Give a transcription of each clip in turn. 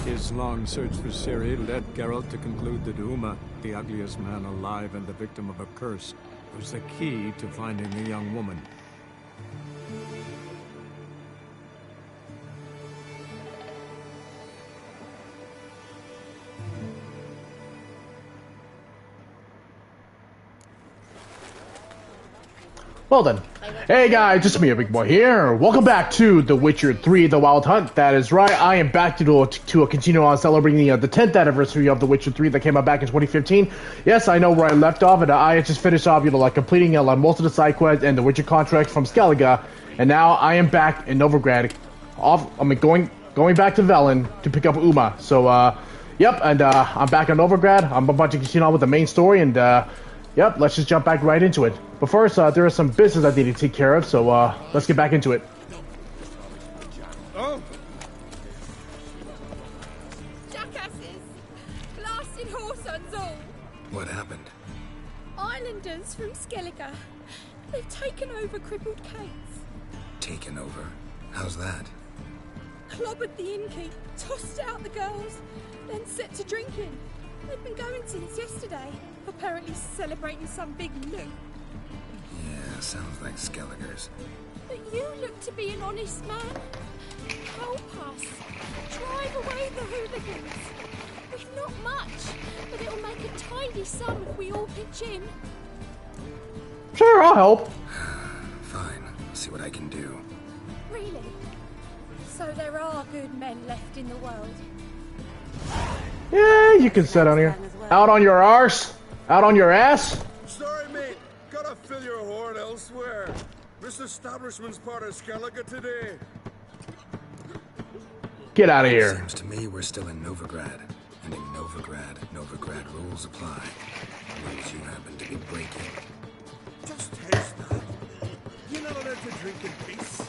His long search for Ciri led Geralt to conclude that Uma, the ugliest man alive and the victim of a curse, was the key to finding the young woman. Well then. Hey guys, just me, Big Boy here. Welcome back to The Witcher 3, The Wild Hunt. That is right, I am back to continue on celebrating the 10th anniversary of The Witcher 3 that came out back in 2015. Yes, I know where I left off, and I just finished off, like completing like most of the side quests and the Witcher contracts from Skellige, and now I am back in Novigrad. Going back to Velen to pick up Uma. So, yep, and I'm back in Novigrad. I'm about to continue on with the main story, and yep, let's just jump back right into it. But first, there is some business I need to take care of, so let's get back into it. Oh! Jackasses! Blasted whoresons all! What happened? Islanders from Skellige. They've taken over crippled Kate's. Taken over? How's that? Clobbered the innkeep, tossed out the girls, then set to drinking. They've been going since yesterday, apparently celebrating some big loot. Yeah, sounds like Skellige's. But you look to be an honest man. Help us. Drive away the hooligans. We've not much, but it'll make a tidy sum if we all pitch in. Sure, I'll help. Fine, I'll see what I can do. Really? So there are good men left in the world? Yeah, you can sit on here. Out on your arse? Out on your ass? Sorry, mate. Gotta fill your horn elsewhere. This establishment's part of Skellige today. Get out of here. Seems to me we're still in Novigrad. And in Novigrad rules apply. Rules you happen to be breaking. Just taste that. You're not allowed to drink in peace.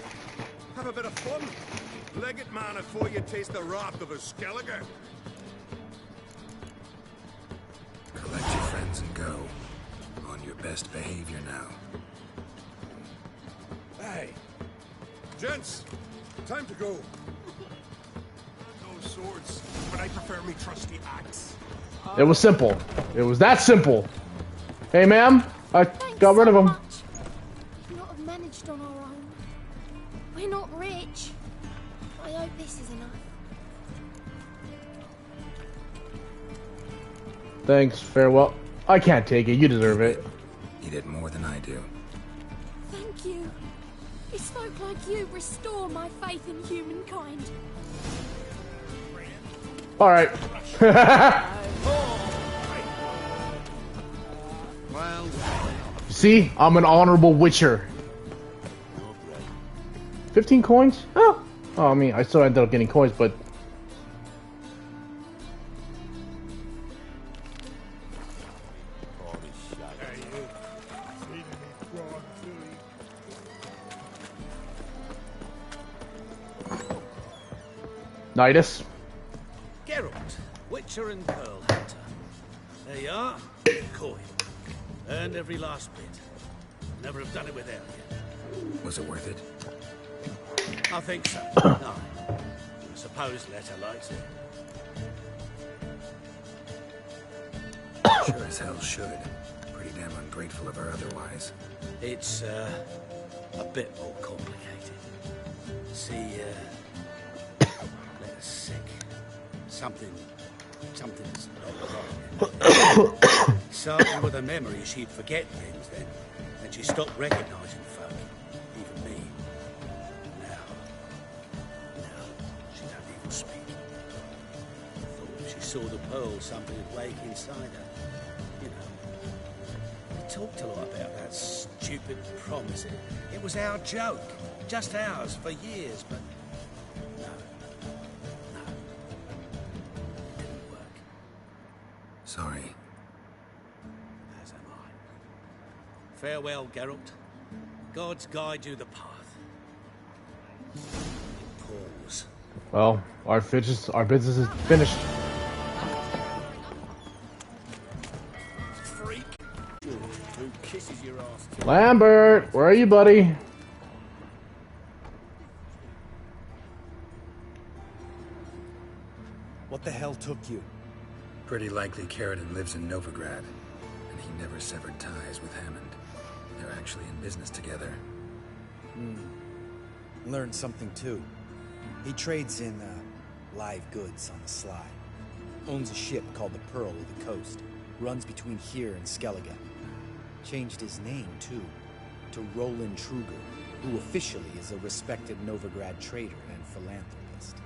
Have a bit of fun. Leg it, man, before you taste the wrath of a Skellige. Collect your friends and go. On your best behavior now. Hey. Gents, time to go. No swords, but I prefer me trusty axe. It was simple. It was that simple. Hey, ma'am, I got rid of him. We've not have managed on our own. We're not rich. I hope this is enough. Thanks, farewell. I can't take it. You deserve it. You did more than I do. Thank you. It's folk like you restore my faith in humankind. Alright. See? I'm an honorable witcher. 15 coins? Oh. Oh, I mean, I still ended up getting coins, but... Nidus. Geralt, Witcher and Pearl Hunter. There you are. Coin. Earned every last bit. Never have done it without you. Was it worth it? I think so. No. I suppose Letter likes it. Sure as hell should. Pretty damn ungrateful of her otherwise. It's, a bit more complicated. See, Letter's sick. Something's not right. Starting with a memory, she'd forget things then, and she stopped recognizing folk, even me. Now, she don't even speak. Thought if she saw the pearl, something would wake inside her. You know, we talked a lot about that stupid promise. It was our joke, just ours for years, but no. Didn't work. Sorry. As am I. Farewell, Geralt. Gods guide you the path. Pause. Well, our business is finished. Freak. Who kisses your ass? Lambert, where are you, buddy? What the hell took you? Pretty likely Carradine lives in Novigrad, and he never severed ties with Hammond. They're actually in business together. Learned something too. He trades in live goods on the sly. Owns a ship called the Pearl of the Coast. Runs between here and Skellige. Changed his name too, to Roland Truger, who officially is a respected Novigrad trader and philanthropist.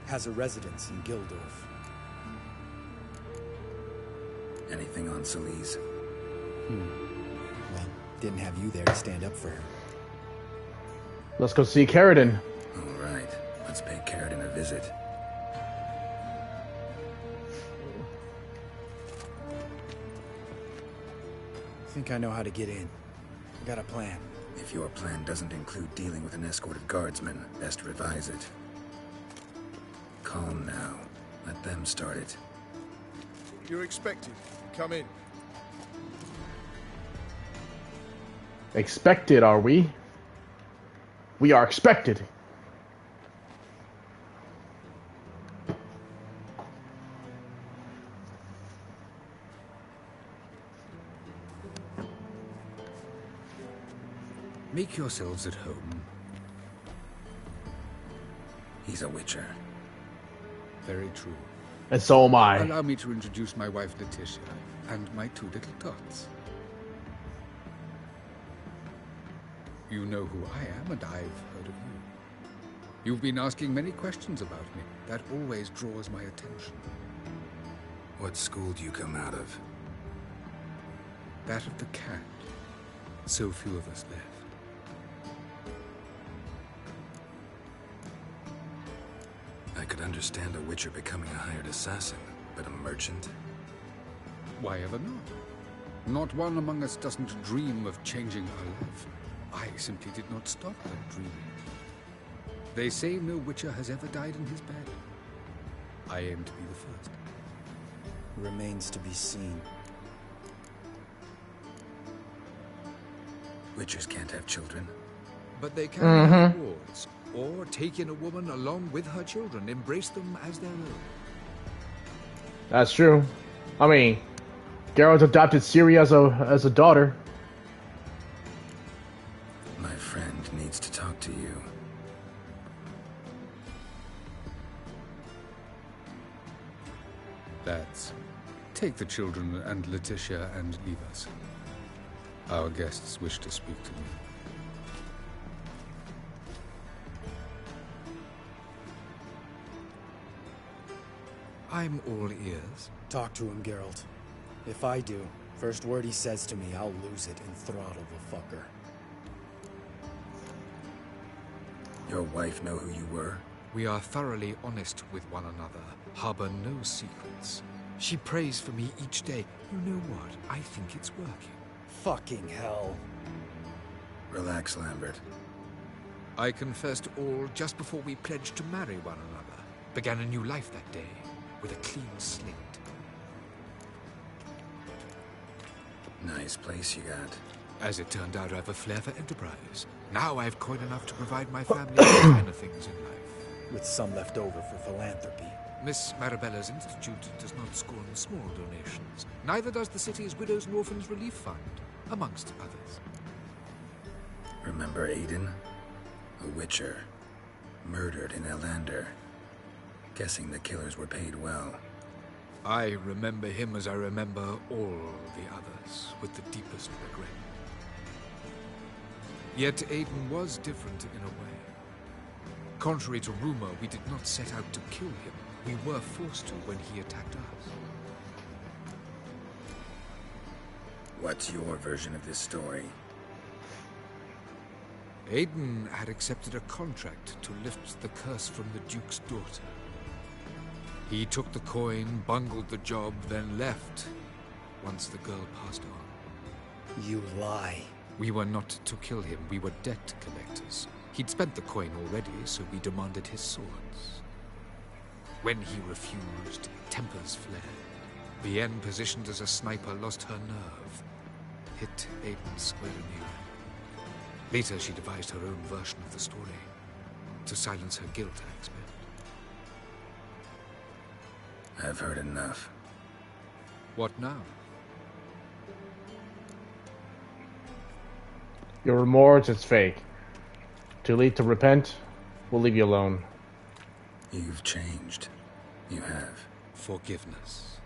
Has a residence in Gildorf. Anything on Celise? Well, didn't have you there to stand up for her. Let's go see Carradine. All right, let's pay Carradine a visit. Think I know how to get in. Got a plan. If your plan doesn't include dealing with an escort of guardsmen, best revise it. Calm now. Let them start it. You're expected. Come in. Expected, are we? We are expected. Make yourselves at home. He's a witcher. Very true. And so am I. Allow me to introduce my wife, Letitia, and my two little tots. You know who I am, and I've heard of you. You've been asking many questions about me. That always draws my attention. What school do you come out of? That of the cat. So few of us left. I could understand a witcher becoming a hired assassin, but a merchant? Why ever not? Not one among us doesn't dream of changing our life. I simply did not stop that dreaming. They say no witcher has ever died in his bed. I aim to be the first. Remains to be seen. Witchers can't have children. But they can have wards, or take in a woman along with her children, embrace them as their own. That's true. I mean, Geralt adopted Ciri as a daughter. My friend needs to talk to you. Lads, take the children and Letitia and leave us. Our guests wish to speak to me. I'm all ears. Talk to him, Geralt. If I do, first word he says to me, I'll lose it and throttle the fucker. Your wife know who you were? We are thoroughly honest with one another, harbor no secrets. She prays for me each day. You know what? I think it's working. Fucking hell. Relax, Lambert. I confessed all just before we pledged to marry one another. Began a new life that day, with a clean slate. Nice place you got. As it turned out, I have a flair for enterprise. Now I have coin enough to provide my family with all kind of things in life. With some left over for philanthropy. Miss Marabella's institute does not scorn small donations. Neither does the city's Widows and Orphans Relief Fund, amongst others. Remember Aiden? A witcher. Murdered in Elander. Guessing the killers were paid well. I remember him as I remember all the others, with the deepest regret. Yet Aiden was different in a way. Contrary to rumor, we did not set out to kill him. We were forced to when he attacked us. What's your version of this story? Aiden had accepted a contract to lift the curse from the Duke's daughter. He took the coin, bungled the job, then left once the girl passed on. You lie. We were not to kill him, we were debt collectors. He'd spent the coin already, so we demanded his swords. When he refused, tempers flared. Vienne, positioned as a sniper, lost her nerve. Hit Aiden square in the eye. Later, she devised her own version of the story. To silence her guilt, I expect. I've heard enough. What now? Your remorse is fake. Too late to repent, we'll leave you alone. You've changed. You have. Forgiveness.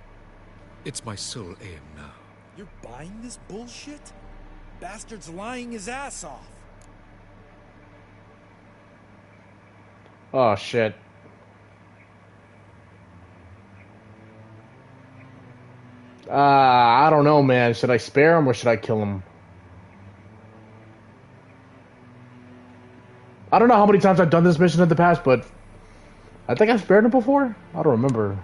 It's my sole aim now. You're buying this bullshit? Bastard's lying his ass off. Oh, shit. I don't know, man. Should I spare him or should I kill him? I don't know how many times I've done this mission in the past, but I think I've spared him before. I don't remember.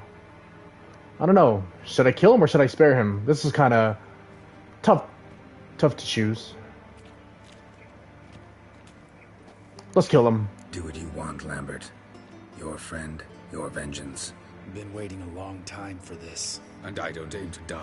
I don't know. Should I kill him or should I spare him? This is kind of tough to choose. Let's kill him. Do what you want, Lambert. Your friend, your vengeance. Been waiting a long time for this. And I don't aim to die.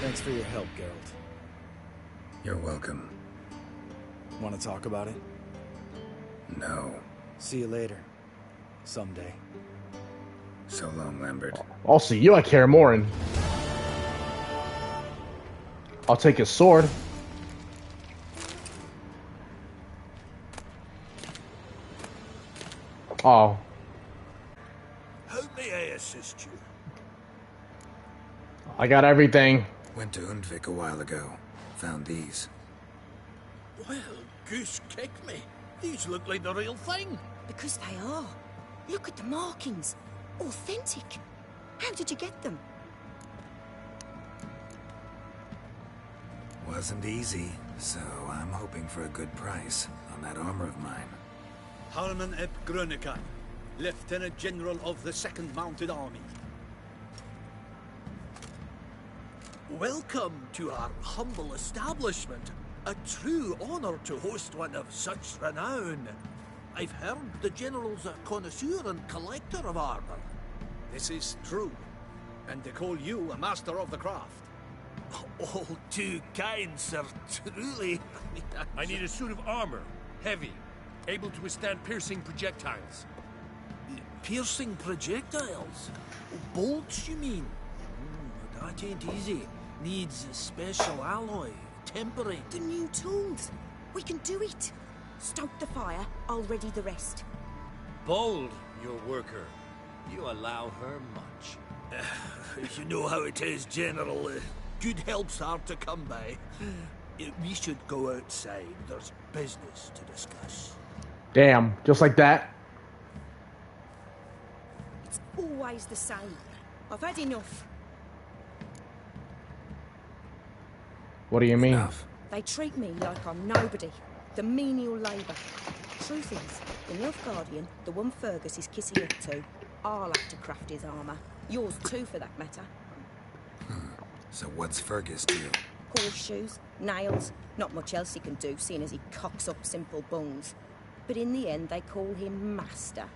Thanks for your help, Geralt. You're welcome. Want to talk about it? No. See you later. Someday. So long, Lambert. I'll see you at KAER MORHEN. I'll take his sword. Oh. How may I assist you? I got everything. Went to Undvik a while ago. Found these. Well, goose kick me. These look like the real thing. Because they are. Look at the markings. Authentic. How did you get them? Wasn't easy, so I'm hoping for a good price on that armor of mine. Harman eb Grönekan, Lieutenant General of the 2nd Mounted Army. Welcome to our humble establishment. A true honor to host one of such renown. I've heard the General's a connoisseur and collector of armor. This is true, and they call you a master of the craft. All too kind, sir, truly. I need a suit of armor. Heavy. Able to withstand piercing projectiles. Piercing projectiles? Bolts, you mean? That ain't easy. Needs a special alloy. Tempering. The new tools. We can do it. Stoke the fire, I'll ready the rest. Bold, your worker. You allow her much. You know how it is, General. Good help's hard to come by. We should go outside. There's business to discuss. Damn, just like that. It's always the same. I've had enough. What do you mean? Enough. They treat me like I'm nobody. The menial labour. Truth is, the Nilfgaardian, the one Fergus is kissing up to, I'll have to craft his armour. Yours too, for that matter. So what's Fergus do? Horseshoes, nails, not much else he can do, seeing as he cocks up simple bungs. But in the end, they call him Master.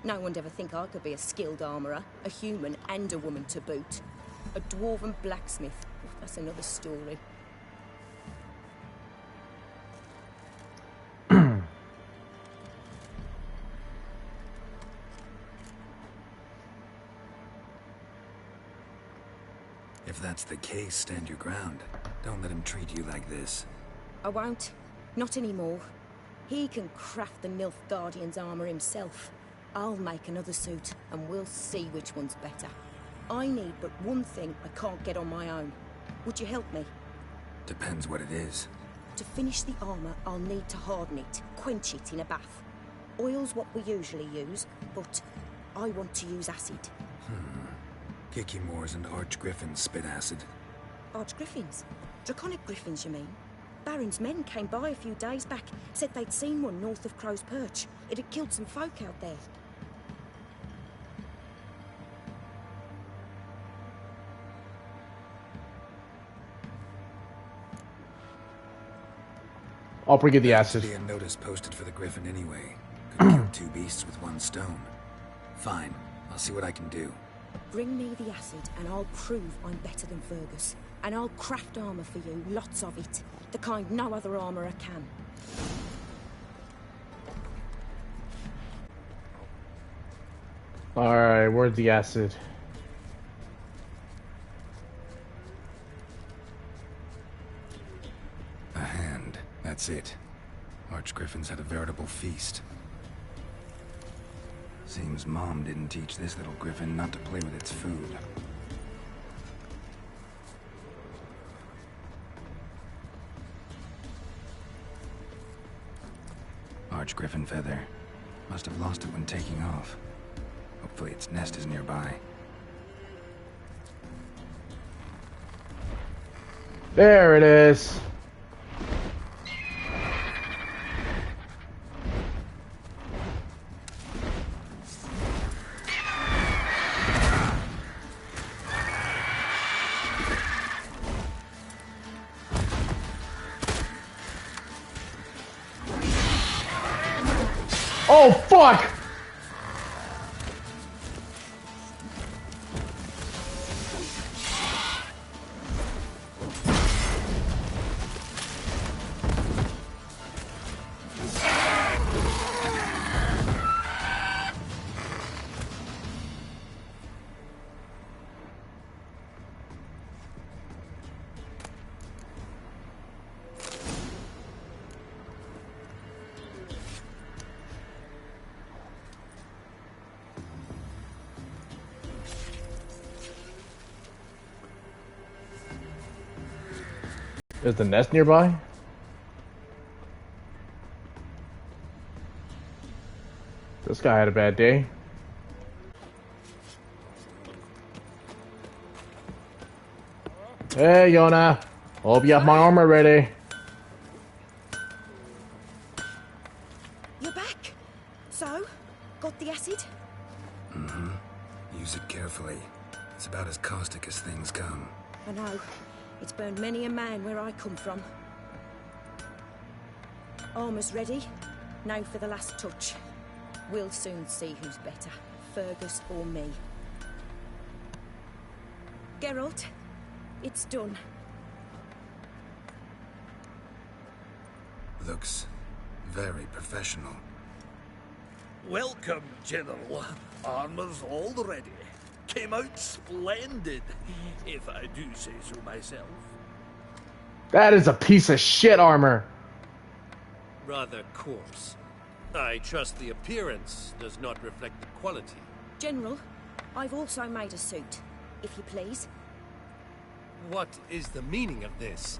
No one'd ever think I could be a skilled armourer, a human and a woman to boot. A dwarven blacksmith, that's another story. If that's the case, stand your ground. Don't let him treat you like this. I won't. Not anymore. He can craft the Nilfgaardian's armour himself. I'll make another suit, and we'll see which one's better. I need but one thing I can't get on my own. Would you help me? Depends what it is. To finish the armour, I'll need to harden it, quench it in a bath. Oil's what we usually use, but I want to use acid. Kikimoors and Archgriffins spit acid. Archgriffins? Draconic griffins, you mean? Baron's men came by a few days back, said they'd seen one north of Crow's Perch. It had killed some folk out there. I'll bring you the acid. Be a notice posted for the Griffin anyway. Could kill two beasts with one stone. Fine, I'll see what I can do. Bring me the acid and I'll prove I'm better than Fergus. And I'll craft armor for you, lots of it. The kind no other armorer can. Alright, where's the acid? A hand, that's it. Archgriffins had a veritable feast. Seems Mom didn't teach this little griffin not to play with its food. Archgriffin feather. Must have lost it when taking off. Hopefully its nest is nearby. There it is. Oh, fuck! Is the nest nearby? This guy had a bad day. Hey, Yona. Hope you have my armor ready. You're back? So? Got the acid? Mm-hmm. Use it carefully. It's about as caustic as things come. I know. It's burned many a man where I come from. Armor's ready. Now for the last touch. We'll soon see who's better, Fergus or me. Geralt, it's done. Looks very professional. Welcome, General. Armor's all ready. Came out splendid, if I do say so myself. That is a piece of shit armor. Rather coarse. I trust the appearance does not reflect the quality. General, I've also made a suit, if you please. What is the meaning of this?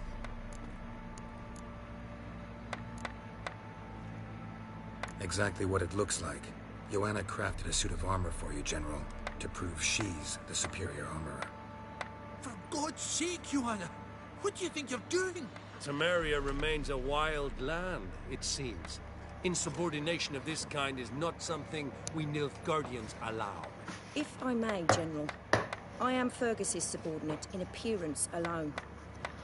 Exactly what it looks like. Joanna crafted a suit of armor for you, General, to prove she's the superior armorer. For God's sake, Joanna, what do you think you're doing? Temeria remains a wild land, it seems. Insubordination of this kind is not something we Nilfgaardians allow. If I may, General, I am Fergus's subordinate in appearance alone.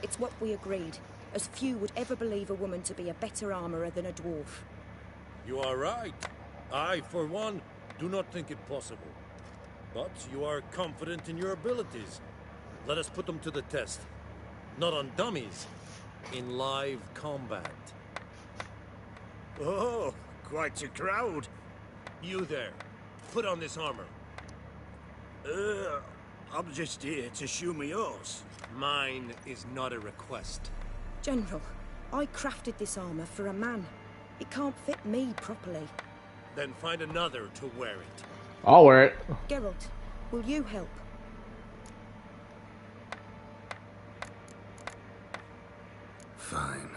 It's what we agreed, as few would ever believe a woman to be a better armorer than a dwarf. You are right. I, for one, do not think it possible. But you are confident in your abilities. Let us put them to the test. Not on dummies, in live combat. Oh, quite a crowd. You there, put on this armor. I'm just here to show me yours. Mine is not a request. General, I crafted this armor for a man. It can't fit me properly. Then find another to wear it. I'll wear it. Geralt, will you help? Fine.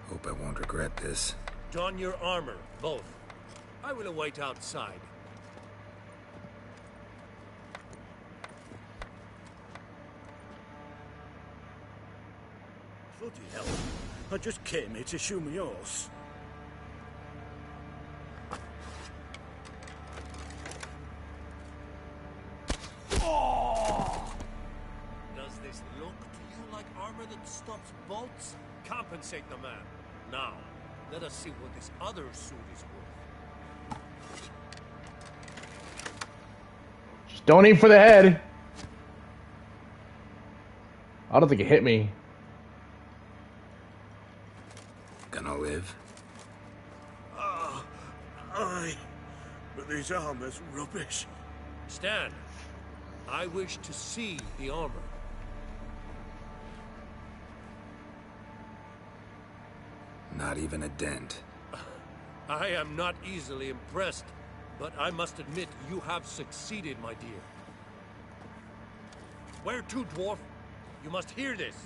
Hope I won't regret this. Don your armor, both. I will await outside. Bloody hell. I just came here to show me yours. Does this look to you like armor that stops bolts? Compensate the man. Now, let us see what this other suit is worth. Don't aim for the head. I don't think it hit me. Gonna live? Aye. But this armor's rubbish. Stan, I wish to see the armor. Not even a dent. I am not easily impressed, but I must admit you have succeeded, my dear. Where to, dwarf? You must hear this.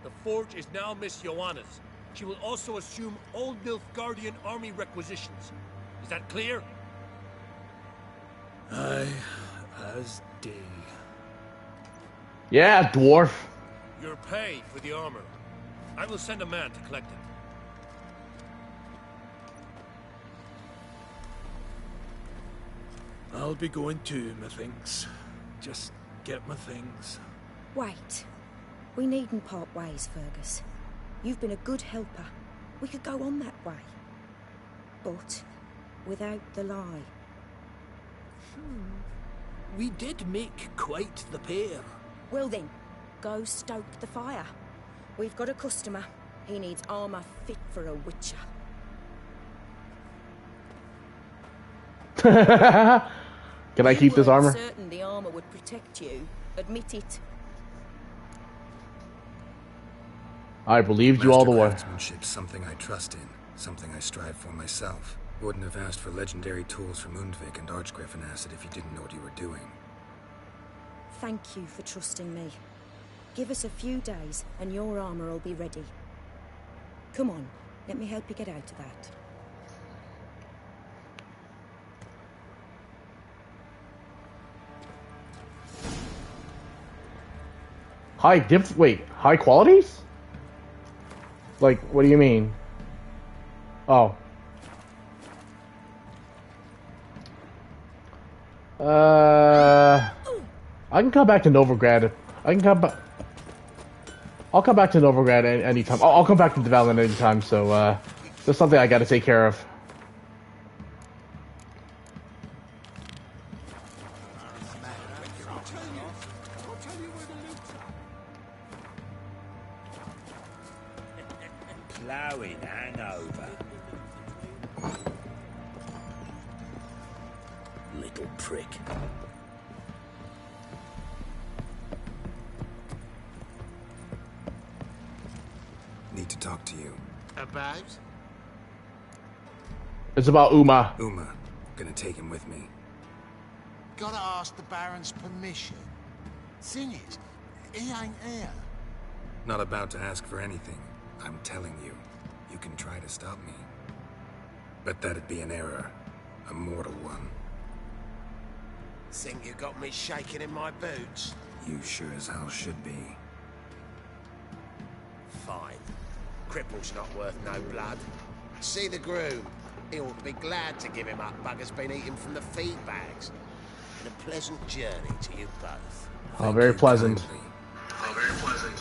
The forge is now Miss Joanna's. She will also assume all Nilfgaardian army requisitions. Is that clear? Aye, as day. Yeah, dwarf. Your pay for the armor. I will send a man to collect it. I'll be going too, methinks. Just get my things. Wait. We needn't part ways, Fergus. You've been a good helper. We could go on that way. But without the lie. We did make quite the pair. Well then, go stoke the fire. We've got a customer. He needs armor fit for a witcher. Can I keep this armor? You weren't certain the armor would protect you. Admit it. I believed you all the way. Craftsmanship's something I trust in, something I strive for myself. Wouldn't have asked for legendary tools from Undvik and Archgriffin Acid if you didn't know what you were doing. Thank you for trusting me. Give us a few days and your armor will be ready. Come on, let me help you get out of that. High qualities? Like, what do you mean? Oh. I can come back to Novigrad. I'll come back to Novigrad anytime. I'll come back to development anytime, so, there's something I gotta take care of. Ploughing hangover. Little prick. Need to talk to you. About? It's about Uma. Uma. Gonna take him with me. Gotta ask the Baron's permission. Thing is, he ain't here. Not about to ask for anything. I'm telling you. You can try to stop me. But that'd be an error. A mortal one. Think you got me shaking in my boots? You sure as hell should be. Fine. Cripple's not worth no blood. See the groom. He ought to be glad to give him up. Bugger's been eating from the feed bags. And a pleasant journey to you both. Oh, very pleasant. Oh, very pleasant.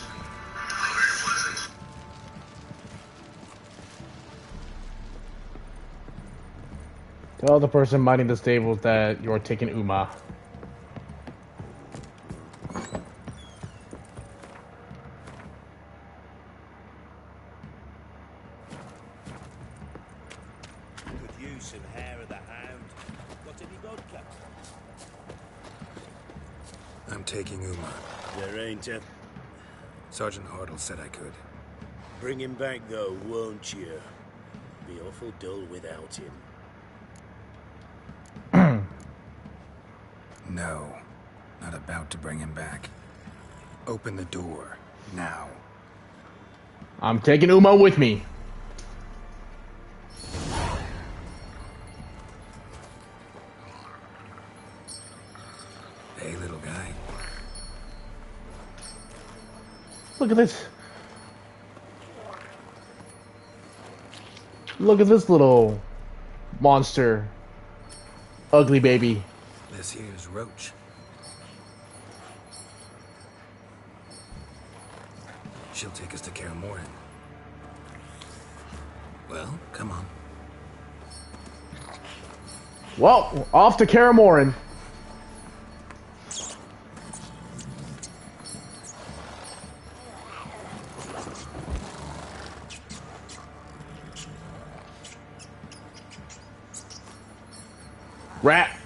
Tell the person minding the stables that you're taking Uma. Could use some hair of the hound. Got any vodka? I'm taking Uma. There ain't a... Sergeant Hartle said I could. Bring him back though, won't you? Be awful dull without him. No. Not about to bring him back. Open the door. Now. I'm taking Uma with me. Hey, little guy. Look at this. Look at this little monster. Ugly baby. This here's Roach. She'll take us to KAER MORHEN. Well, come on. Well, off to KAER MORHEN. Rat.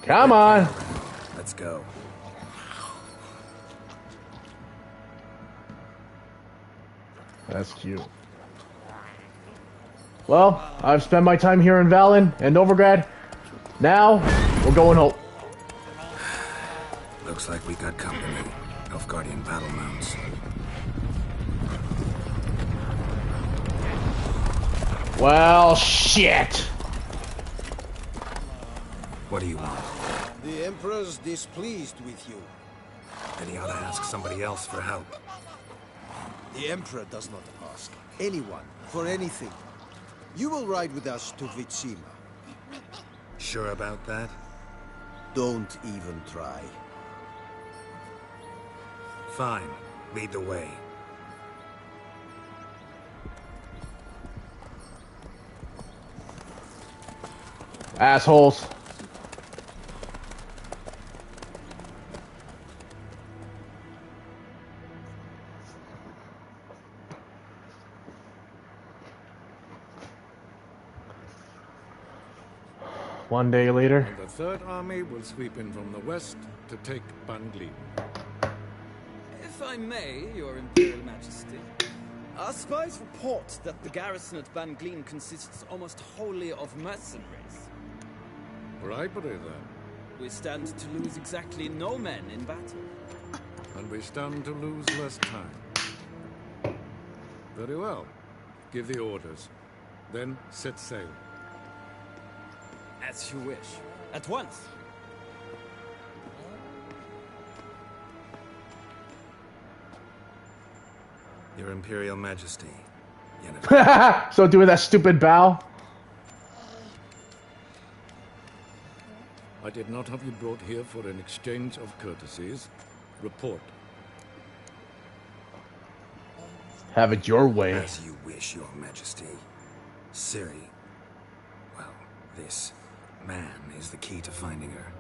Come on. Let's go. That's cute. Well, I've spent my time here in Valen and Novigrad. Now, we're going home. Looks like we got company. Nilfgaardian battle mounts. Well, shit. What do you want? The Emperor's displeased with you. Then he ought to ask somebody else for help. The Emperor does not ask anyone for anything. You will ride with us to Vitsima. Sure about that? Don't even try. Fine. Lead the way. Assholes. One day later. And the Third Army will sweep in from the west to take Banglin. If I may, Your Imperial Majesty, our spies report that the garrison at Banglin consists almost wholly of mercenaries. Bribery, then. We stand to lose exactly no men in battle. And we stand to lose less time. Very well. Give the orders. Then set sail. As you wish. At once. Your Imperial Majesty. So doing that stupid bow. I did not have you brought here for an exchange of courtesies. Report. Have it your way. As you wish, Your Majesty. Ciri. Well, this man is the key to finding her.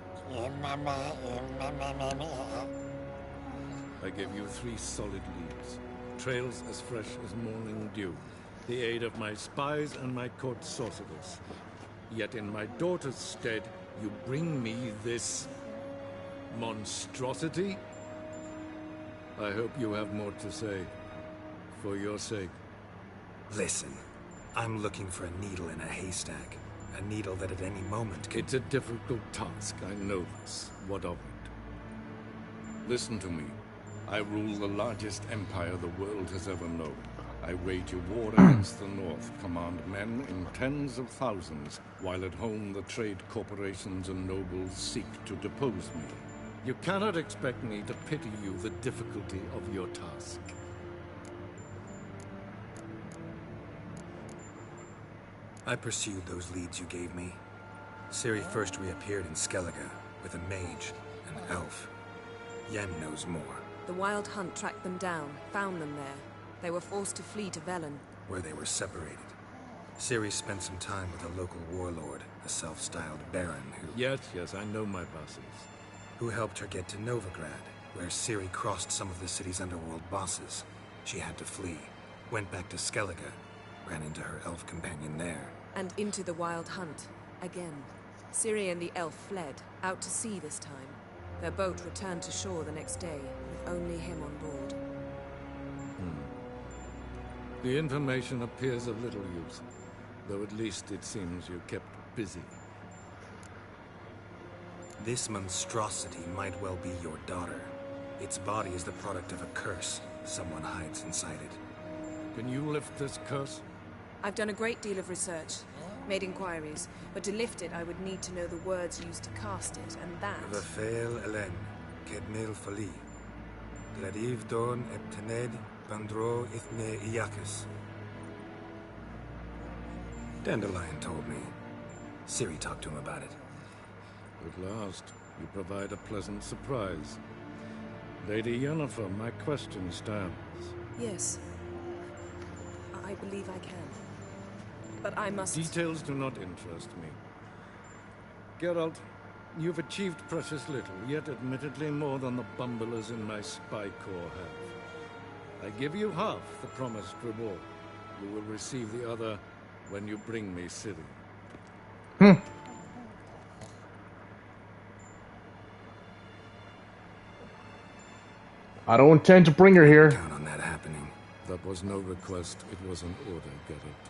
I give you 3 solid leads. Trails as fresh as morning dew. The aid of my spies and my court sorcerers. Yet in my daughter's stead, you bring me this monstrosity? I hope you have more to say. For your sake. Listen, I'm looking for a needle in a haystack. A needle that at any moment can... It's a difficult task, I know this. What of it? Listen to me. I rule the largest empire the world has ever known. I wage a war against the North, command men in tens of thousands, while at home the trade corporations and nobles seek to depose me. You cannot expect me to pity you the difficulty of your task. I pursued those leads you gave me. Ciri first reappeared in Skellige with a mage, an elf. Yen knows more. The Wild Hunt tracked them down, found them there. They were forced to flee to Velen. Where they were separated. Ciri spent some time with a local warlord, a self-styled baron who... Yes, I know my bosses. Who helped her get to Novigrad, where Ciri crossed some of the city's underworld bosses. She had to flee. Went back to Skellige. Ran into her elf companion there. And into the Wild Hunt. Again. Ciri and the elf fled, out to sea this time. Their boat returned to shore the next day, with only him on board. The information appears of little use, though at least it seems you kept busy. This monstrosity might well be your daughter. Its body is the product of a curse. Someone hides inside it. Can you lift this curse? I've done a great deal of research, made inquiries, but to lift it I would need to know the words used to cast it, and that... Vafeil Elen, Kedmil Fali, Gladiv Dorn Eptened, Bandro Ithne Iakis. Dandelion told me. Ciri talked to him about it. At last, you provide a pleasant surprise. Lady Yennefer, my question stands. Yes. I believe I can. But I must... Details do not interest me. Geralt, You've achieved precious little, yet admittedly more than the bumblers in my spy corps have. I give you half the promised reward. You will receive the other when you bring me Ciri. I don't intend to bring her here. Count on that happening. That was no request, it was an order, Geralt.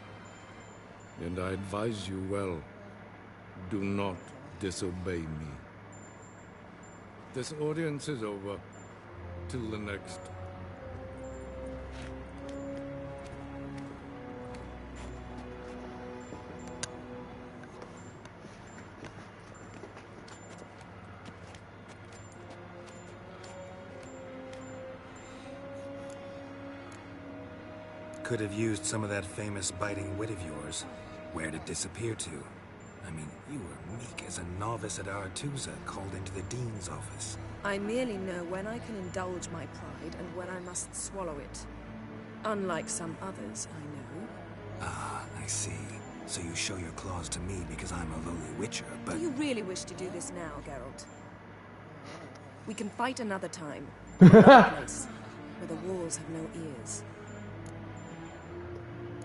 And I advise you well, do not disobey me. This audience is over. Till the next. Could have used some of that famous biting wit of yours. Where'd it disappear to? I mean, you were meek as a novice at Aretusa, called into the Dean's office. I merely know when I can indulge my pride and when I must swallow it. Unlike some others, I know. Ah, I see. So you show your claws to me because I'm a lowly witcher, but... Do you really wish to do this now, Geralt? We can fight another time. Another place, where the walls have no ears.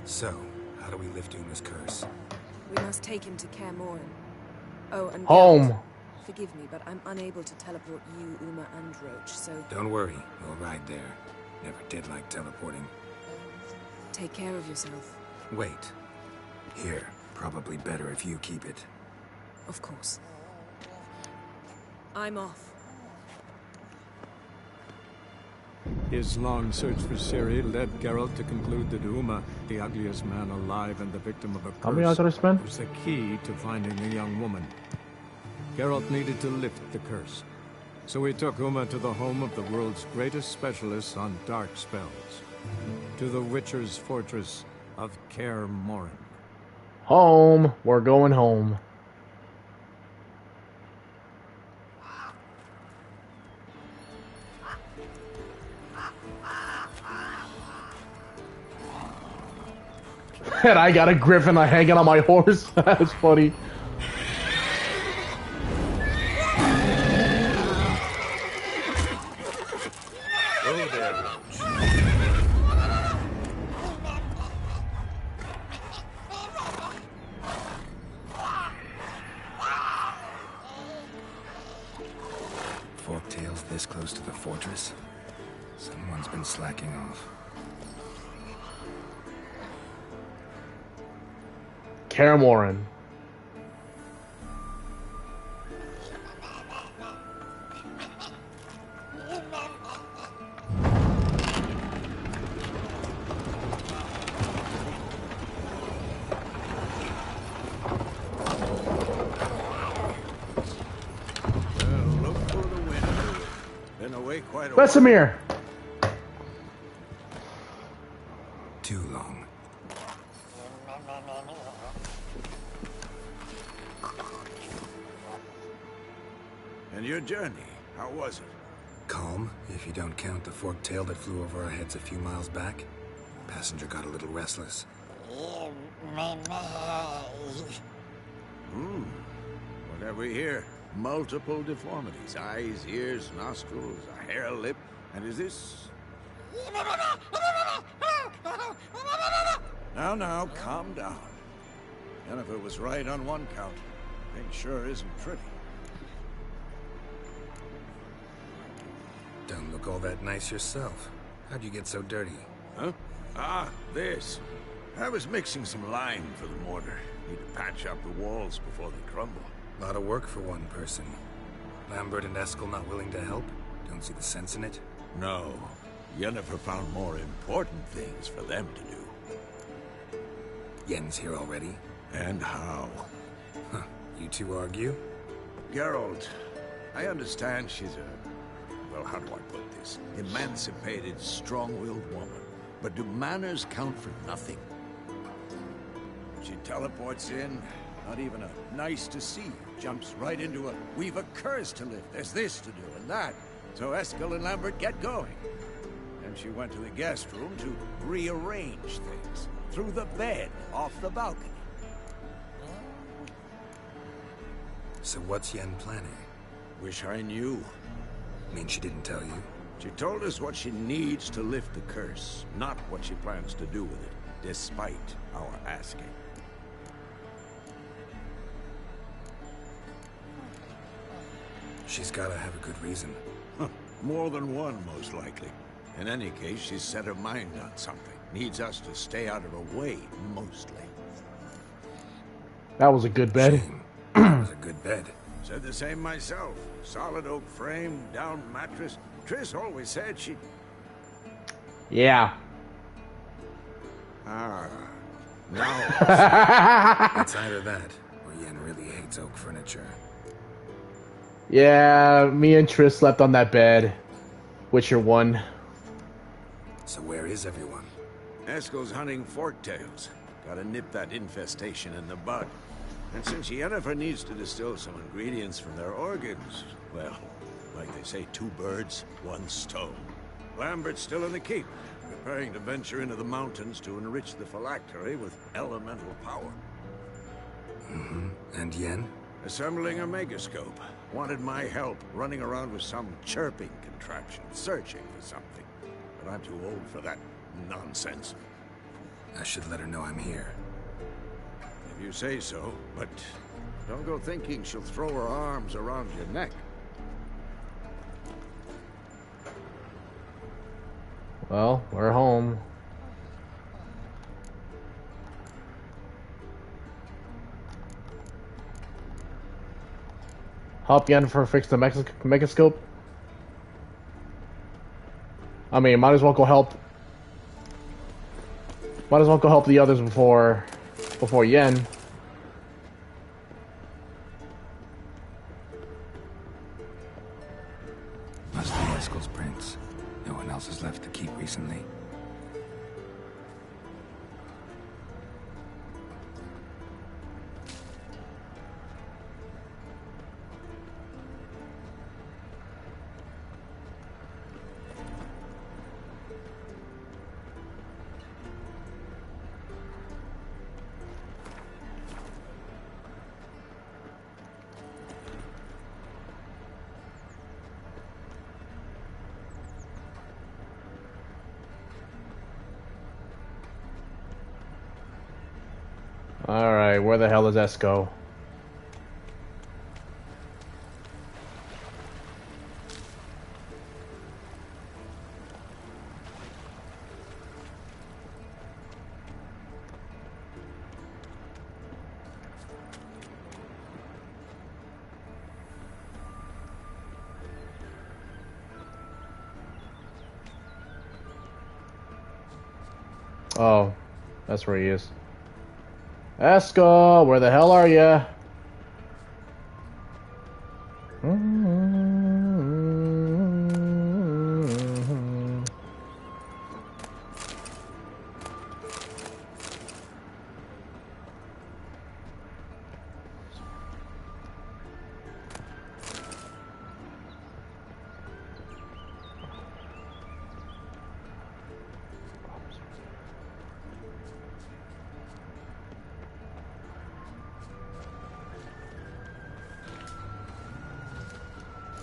So, how do we lift Uma's curse? We must take him to KAER MORHEN. Oh, and home. Geralt, forgive me, but I'm unable to teleport you, Uma, and Roach, so... Don't worry, we'll ride there. Never did like teleporting. Take care of yourself. Wait. Here, probably better if you keep it. Of course. I'm off. His long search for Ciri led Geralt to conclude that Uma, the ugliest man alive and the victim of a How many hours did I curse, spend? was the key to finding a young woman. Geralt needed to lift the curse, so he took Uma to the home of the world's greatest specialist on dark spells, to the Witcher's fortress of KAER MORHEN. Home. We're going home. And I got a griffin hanging on my horse. That's funny. Oh there, Roach. Forktails this close to the fortress? Someone's been slacking off. KAER MORHEN. Look for the window. Been away quite a Vesemir. Too long. And your journey, how was it? Calm, if you don't count the forktail that flew over our heads a few miles back. Passenger got a little restless. What have we here? Multiple deformities. Eyes, ears, nostrils, a hair lip. And is this... Now, calm down. Jennifer was right on one count. Thing sure isn't pretty. Don't look all that nice yourself. How'd you get so dirty? Huh? Ah, this. I was mixing some lime for the mortar. Need to patch up the walls before they crumble. Lot of work for one person. Lambert and Eskel not willing to help? Don't see the sense in it? No. Yennefer found more important things for them to do. Yen's here already? And how? Huh. You two argue? Geralt, I understand she's a... well, how do I put this? Emancipated, strong-willed woman. But do manners count for nothing? She teleports in, not even a nice to see, jumps right into a, we've a curse to lift, there's this to do and that. So Eskel and Lambert get going. And she went to the guest room to rearrange things. Through the bed, off the balcony. So what's Yen planning? Wish I knew. Mean she didn't tell you? She told us what she needs to lift the curse, not what she plans to do with it, despite our asking. She's gotta have a good reason. More than one, most likely. In any case, she's set her mind on something. Needs us to stay out of her way, mostly. That was a good bed. That was a good bed. Said the same myself. Solid oak frame, down mattress. Triss always said she'd... Yeah. Ah. No. It's either that, or Yen really hates oak furniture. Yeah, me and Triss slept on that bed. Witcher 1. So where is everyone? Eskel's hunting forktails. Gotta nip that infestation in the bud. And since Yennefer needs to distill some ingredients from their organs, well, like they say, 2 birds, 1 stone. Lambert's still in the keep, preparing to venture into the mountains to enrich the phylactery with elemental power. Mm-hmm. And Yen? Assembling a megascope. Wanted my help, running around with some chirping contraption, searching for something. But I'm too old for that nonsense. I should let her know I'm here. If you say so, but don't go thinking she'll throw her arms around your neck. Well, we're home. Help Yennefer fix the megascope. I mean, might as well go help. Might as well go help the others before Yen. Must be Eskel's prints. No one else has left the keep recently. Alright, where the hell is Esco? Oh, that's where he is. Esco, where the hell are ya?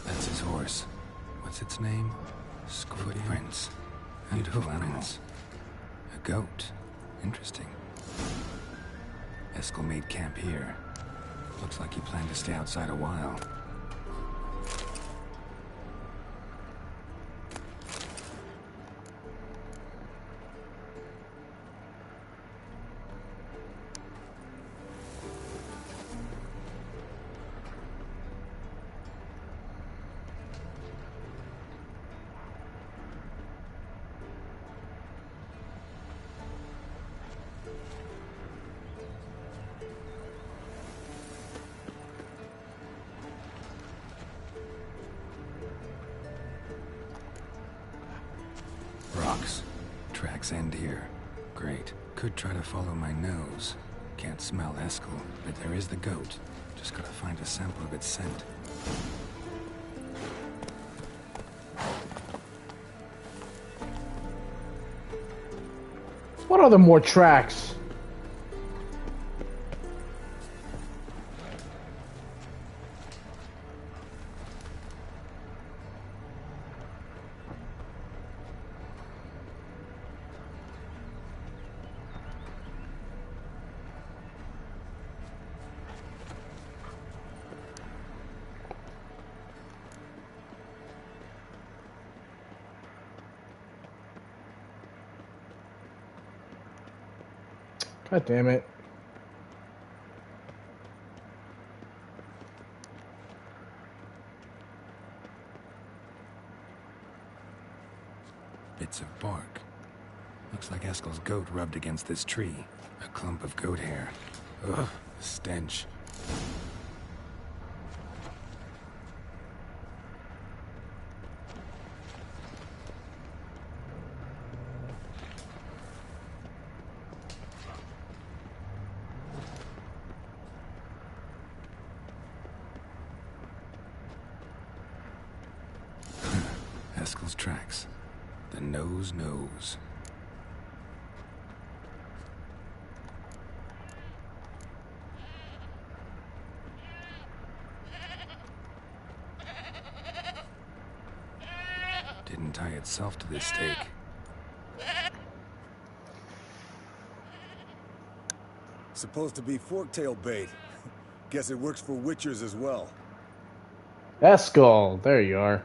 That's his horse. What's its name? Footprints. Beautiful animals. A goat. Interesting. Eskel made camp here. Looks like he planned to stay outside a while. Rocks. Tracks end here. Great. Could try to follow my nose. Can't smell Eskel, but there is the goat. Just gotta find a sample of its scent. What other more tracks? God damn it. Bits of bark. Looks like Eskel's goat rubbed against this tree. A clump of goat hair. Ugh, stench. Eskel's tracks. The nose knows. Didn't tie itself to this stake. Supposed to be forktail bait. Guess it works for witchers as well. Eskel, there you are.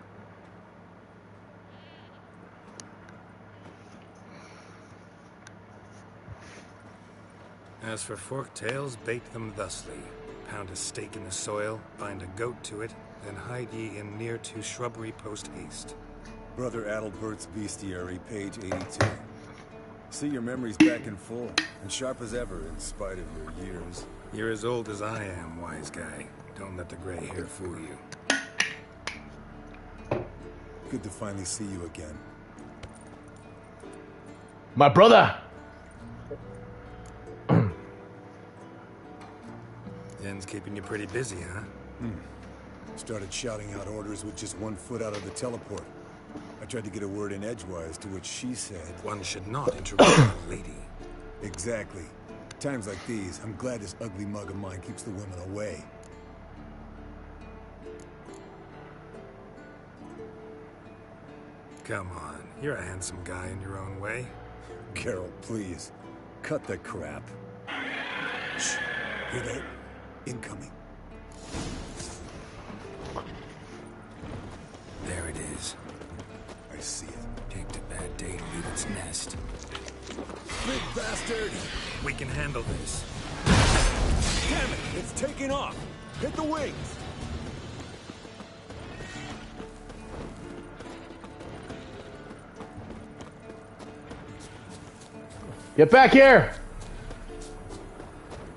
As for forktails, bait them thusly. Pound a stake in the soil, bind a goat to it, then hide ye in near to shrubbery post haste. Brother Adalbert's Bestiary, page 82. See your memories back in full, and sharp as ever in spite of your years. You're as old as I am, wise guy. Don't let the gray hair fool you. Good to finally see you again. My brother! Yen's keeping you pretty busy, huh? Started shouting out orders with just 1 foot out of the teleport. I tried to get a word in edgewise, to which she said... One should not interrupt a lady. Exactly. Times like these, I'm glad this ugly mug of mine keeps the women away. Come on, you're a handsome guy in your own way. Geralt, please. Cut the crap. Shh. Hear that? Incoming. There it is. I see it. Take a bad day to leave its nest. Big bastard! We can handle this. Damn it! It's taking off! Hit the wings! Get back here!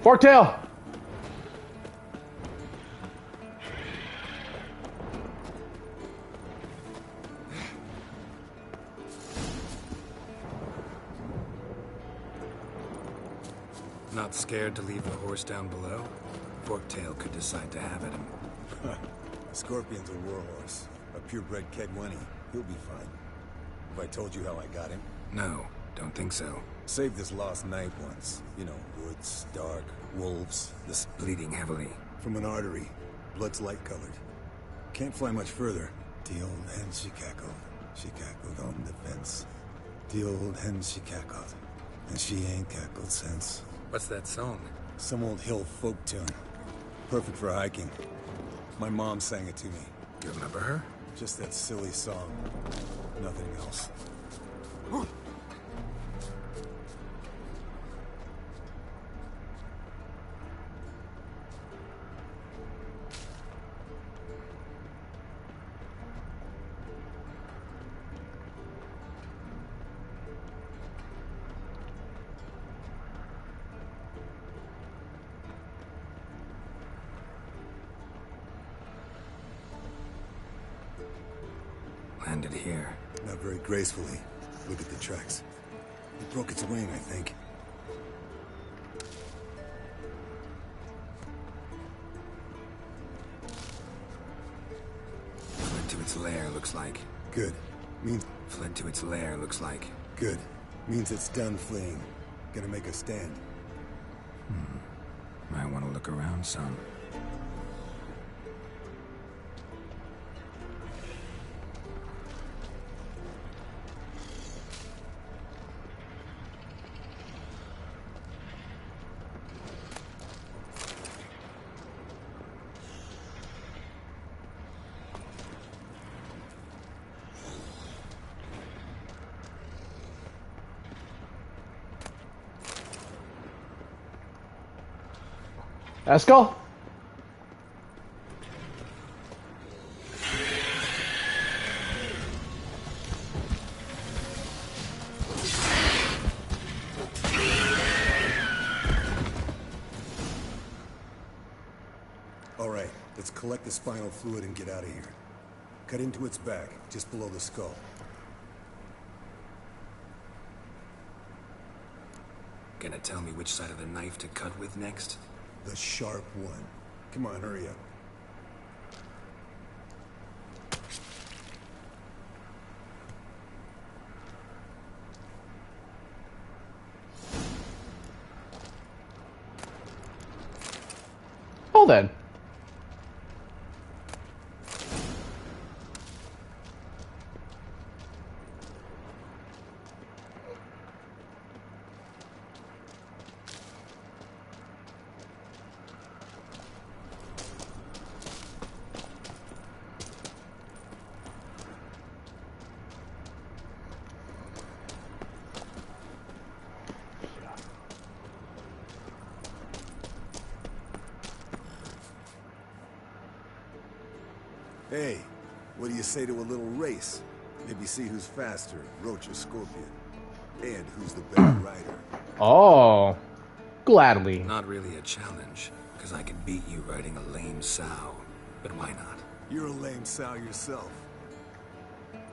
Forktail! Not scared to leave the horse down below? Forktail could decide to have it. A scorpion's a warhorse. A purebred Kedwenny. He'll be fine. Have I told you how I got him? No, don't think so. Saved this lost knight once. You know, woods, dark, wolves. This bleeding heavily. From an artery. Blood's light-colored. Can't fly much further. The old hen she cackled. She cackled on the fence. The old hen she cackled. And she ain't cackled since. What's that song? Some old hill folk tune. Perfect for hiking. My mom sang it to me. You remember her? Just that silly song. Nothing else. Landed here. Not very gracefully. Look at the tracks. It broke its wing, I think. Fled to its lair, looks like. Good. Means... Fled to its lair, looks like. Good. Means it's done fleeing. Gonna make a stand. Might want to look around some. Let's go. All right, let's collect the spinal fluid and get out of here. Cut into its back, just below the skull. Gonna tell me which side of the knife to cut with next? The sharp one. Come on, hurry up. Well then. Hey, what do you say to a little race? Maybe see who's faster, Roach or Scorpion. And who's the better rider. Oh, gladly. Not really a challenge, because I can beat you riding a lame sow. But why not? You're a lame sow yourself.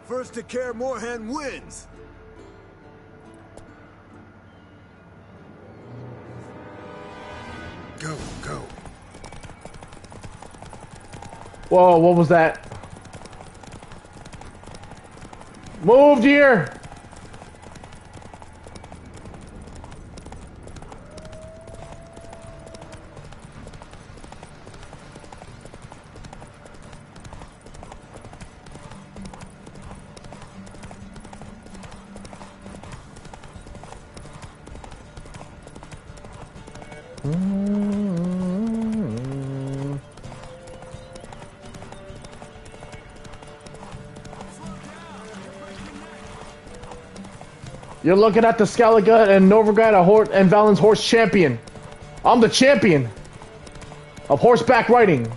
First to KAER MORHEN wins! Go, go. Whoa, what was that? Move, dear! You're looking at the Skellige and Novigrad and Valen's horse champion. I'm the champion of horseback riding.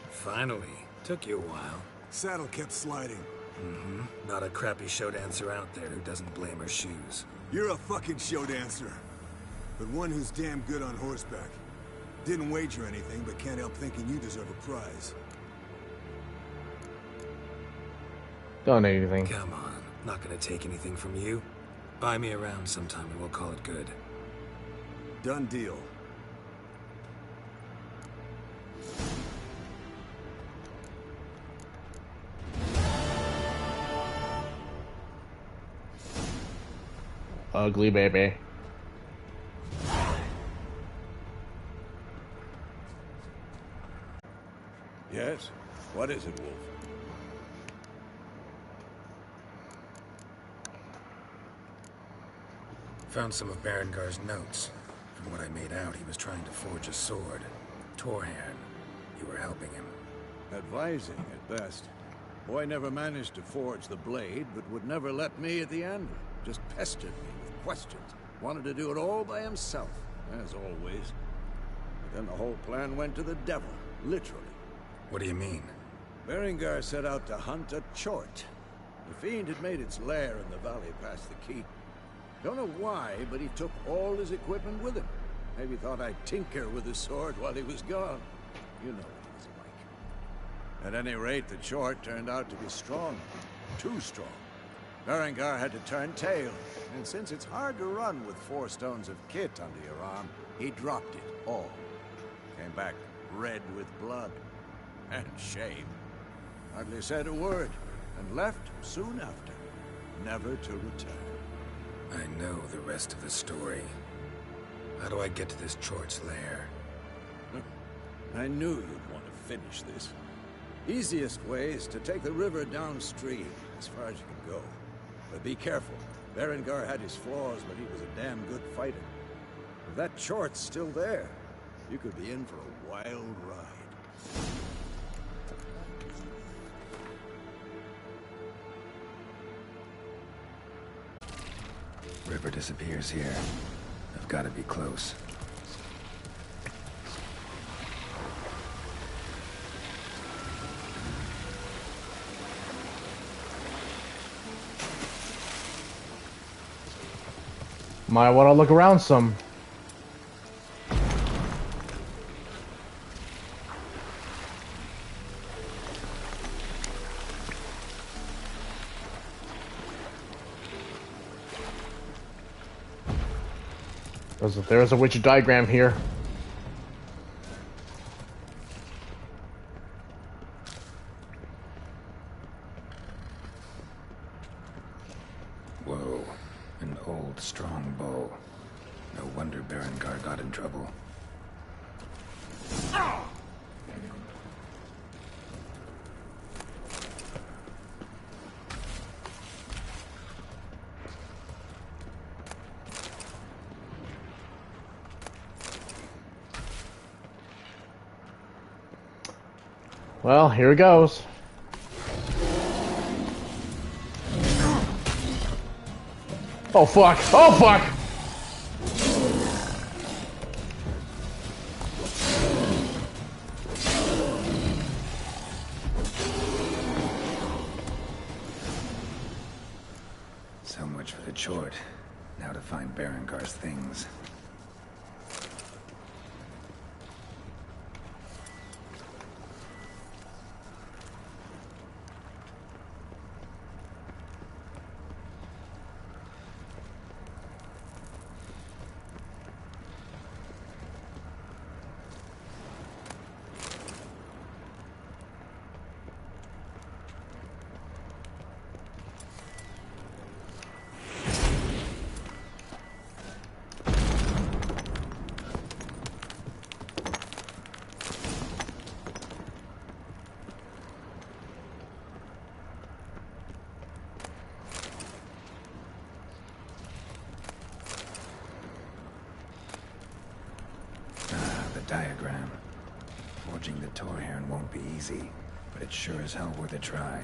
Finally. Took you a while. Saddle kept sliding. Mm-hmm. Not a crappy show dancer out there who doesn't blame her shoes. You're a fucking show dancer. But one who's damn good on horseback. Didn't wager anything, but can't help thinking you deserve a prize. Don't need anything. Come on. Not gonna take anything from you. Buy me around sometime and we'll call it good. Done deal. Ugly baby. Yes? What is it, Wolf? Found some of Berengar's notes. From what I made out, he was trying to forge a sword. Torhan. You were helping him. Advising, at best. Boy never managed to forge the blade, but would never let me at the end. Just pestered me with questions. Wanted to do it all by himself, as always. But then the whole plan went to the devil, literally. What do you mean? Berengar set out to hunt a chort. The fiend had made its lair in the valley past the keep. Don't know why, but he took all his equipment with him. Maybe thought I'd tinker with his sword while he was gone. You know what he was like. At any rate, the chort turned out to be strong. Too strong. Berengar had to turn tail, and since it's hard to run with 4 stones of kit under your arm, he dropped it all. Came back red with blood. And shame. Hardly said a word, and left soon after, never to return. I know the rest of the story. How do I get to this chort's lair? I knew you'd want to finish this. Easiest way is to take the river downstream, as far as you can go. But be careful. Berengar had his flaws, but he was a damn good fighter. If that chort's still there, You could be in for a wild ride. River disappears here. I've got to be close. Might want to look around some. There's a Witcher diagram here. Whoa, an old, strong bow. No wonder Berengar got in trouble. Well, here it goes. Oh fuck! Oh fuck! So much for the chort. Now to find Berengar's things. Diagram. Forging the Torheron won't be easy, but it's sure as hell worth a try.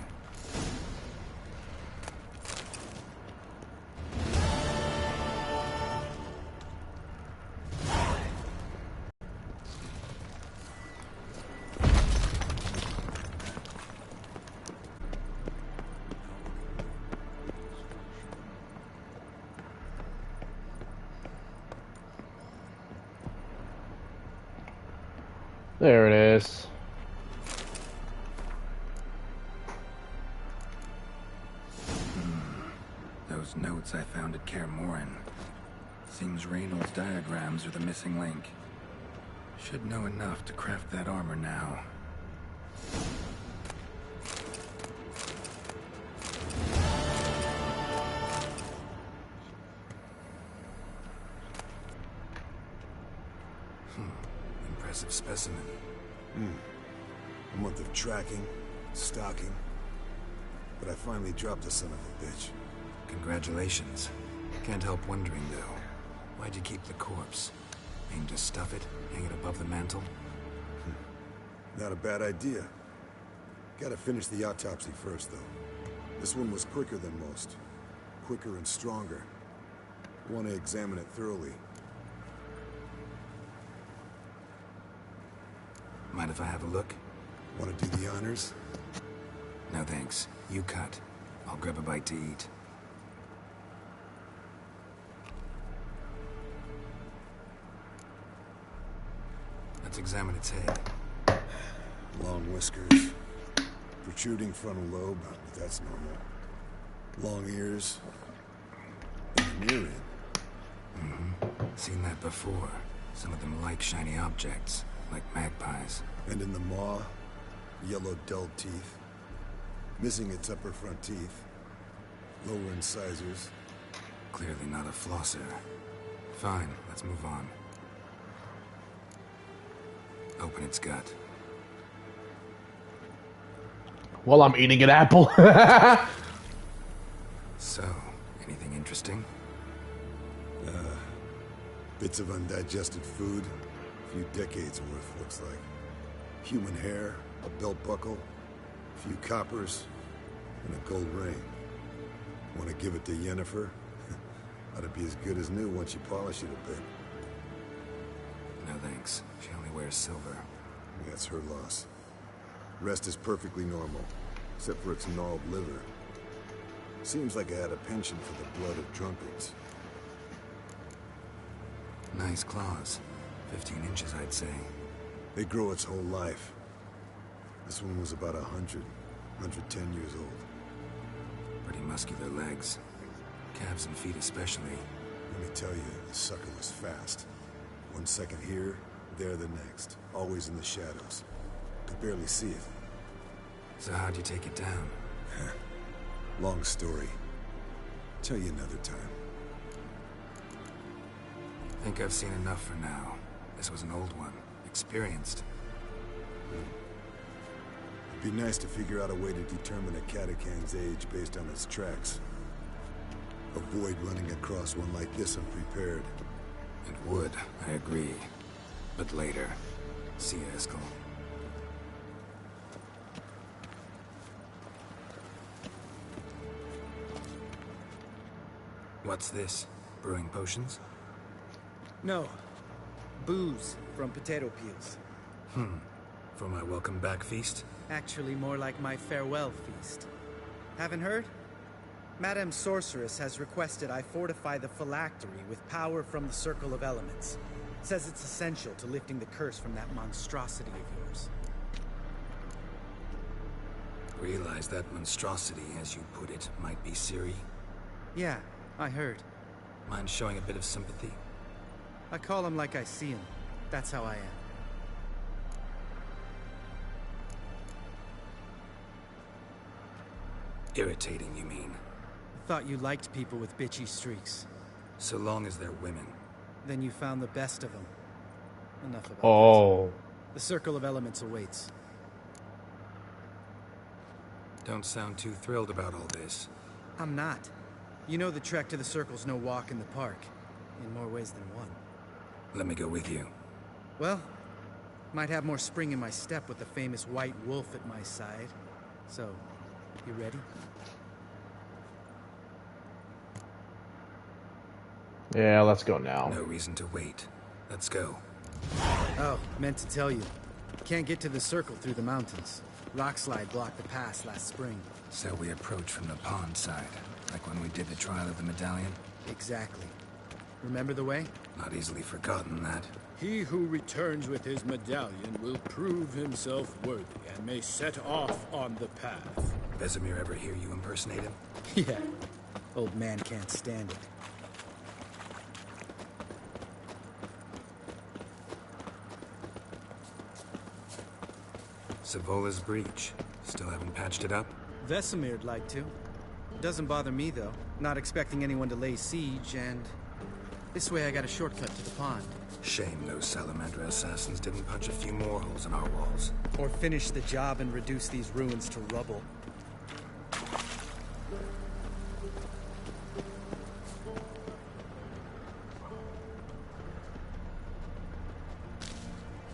There it is. Those notes I found at KAER MORHEN. Seems Reynolds' diagrams are the missing link. Should know enough to craft that armor now. Impressive specimen. A month of tracking, stalking. But I finally dropped the son of a bitch. Congratulations. Can't help wondering, though. Why'd you keep the corpse? Aim to stuff it? Hang it above the mantle? Not a bad idea. Gotta finish the autopsy first, though. This one was quicker than most. Quicker and stronger. Want to examine it thoroughly. Mind if I have a look? Want to do the honors? No thanks. You cut. I'll grab a bite to eat. Let's examine its head. Long whiskers. Protruding frontal lobe, but that's normal. Long ears. And an ear in. Seen that before. Some of them like shiny objects, like magpies. And in the maw, yellow dull teeth. Missing its upper front teeth. Lower incisors. Clearly not a flosser. Fine, let's move on. Open its gut. Well, I'm eating an apple. So, anything interesting? Bits of undigested food, A few decades worth, looks like. Human hair, a belt buckle, a few coppers, and a gold ring. Want to give it to Yennefer? Ought to be as good as new once you polish it a bit. No thanks. She only wears silver. That's her loss. Rest is perfectly normal, except for its gnarled liver. Seems like I had a penchant for the blood of drunkards. Nice claws. 15 inches, I'd say. They grow its whole life. This one was about 110 years old. Pretty muscular legs. Calves and feet especially. Let me tell you, the sucker was fast. 1 second here, there the next. Always in the shadows. Could barely see it. So how'd you take it down? Long story. Tell you another time. Think I've seen enough for now. This was an old one. Experienced. It'd be nice to figure out a way to determine a Catacan's age based on its tracks. Avoid running across one like this unprepared. It would, I agree. But later. See you, Eskel. What's this? Brewing potions? No. Booze from potato peels. For my welcome back feast? Actually, more like my farewell feast. Haven't heard? Madame Sorceress has requested I fortify the phylactery with power from the Circle of Elements. Says it's essential to lifting the curse from that monstrosity of yours. Realize that monstrosity, as you put it, might be Ciri? Yeah, I heard. Mind showing a bit of sympathy? I call him like I see him. That's how I am. Irritating, you mean? Thought you liked people with bitchy streaks. So long as they're women. Then you found the best of them. Enough about Oh. that. The Circle of Elements awaits. Don't sound too thrilled about all this. I'm not. You know the trek to the Circle's no walk in the park. In more ways than one. Let me go with you. Well, might have more spring in my step with the famous white wolf at my side. So, you ready? Yeah, let's go now. No reason to wait. Let's go. Oh, meant to tell you. Can't get to the Circle through the mountains. Rockslide blocked the pass last spring. So we approach from the pond side, like when we did the trial of the medallion? Exactly. Remember the way? Not easily forgotten, that. He who returns with his medallion will prove himself worthy and may set off on the path. Vesemir ever hear you impersonate him? Yeah. Old man can't stand it. Savola's breach. Still haven't patched it up? Vesemir'd like to. Doesn't bother me, though. Not expecting anyone to lay siege, and... this way I got a shortcut to the pond. Shame those Salamander assassins didn't punch a few more holes in our walls. Or finish the job and reduce these ruins to rubble.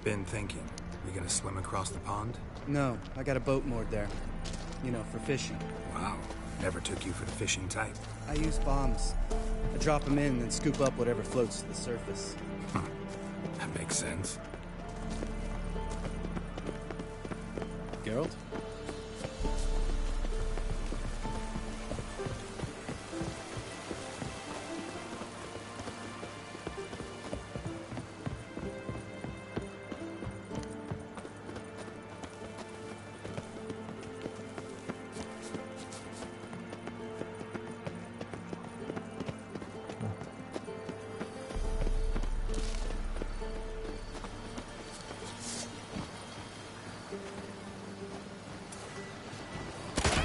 Been thinking. We gonna swim across the pond? No, I got a boat moored there. You know, for fishing. Wow. Never took you for the fishing type. I use bombs. I drop them in and scoop up whatever floats to the surface. That makes sense. Geralt?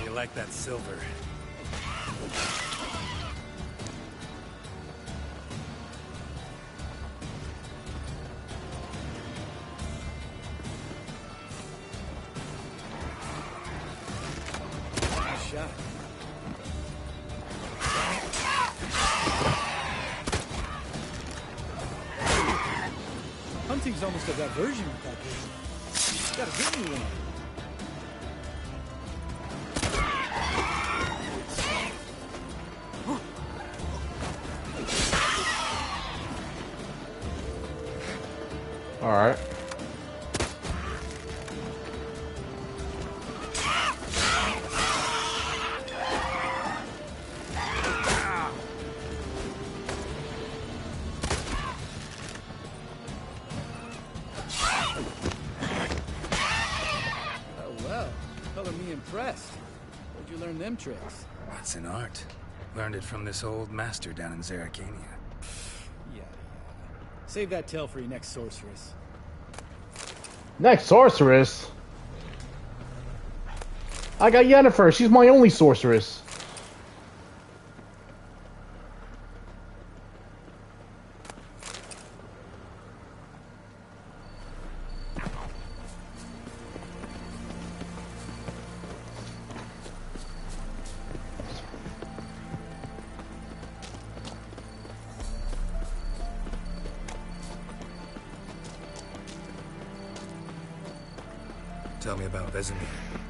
You like that silver? Nice shot. hunting's almost a diversion with that game. Gotta give me one. All right. Impressed. Where'd you learn them tricks? It's an art. Learned it from this old master down in Zerrikania. Yeah. Save that tale for your next sorceress. Next sorceress? I got Yennefer. She's my only sorceress. Tell me about Vesemir.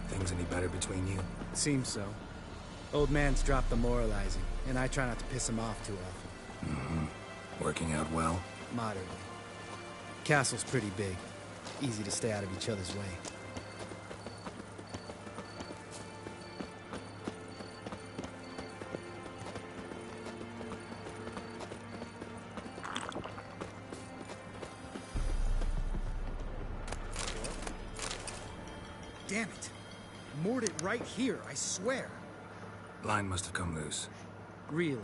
Things any better between you? Seems so. Old man's dropped the moralizing, and I try not to piss him off too often. Mm-hmm. Working out well? Moderately. Castle's pretty big. Easy to stay out of each other's way. Damn it! Moored it right here, I swear. Line must have come loose. Really?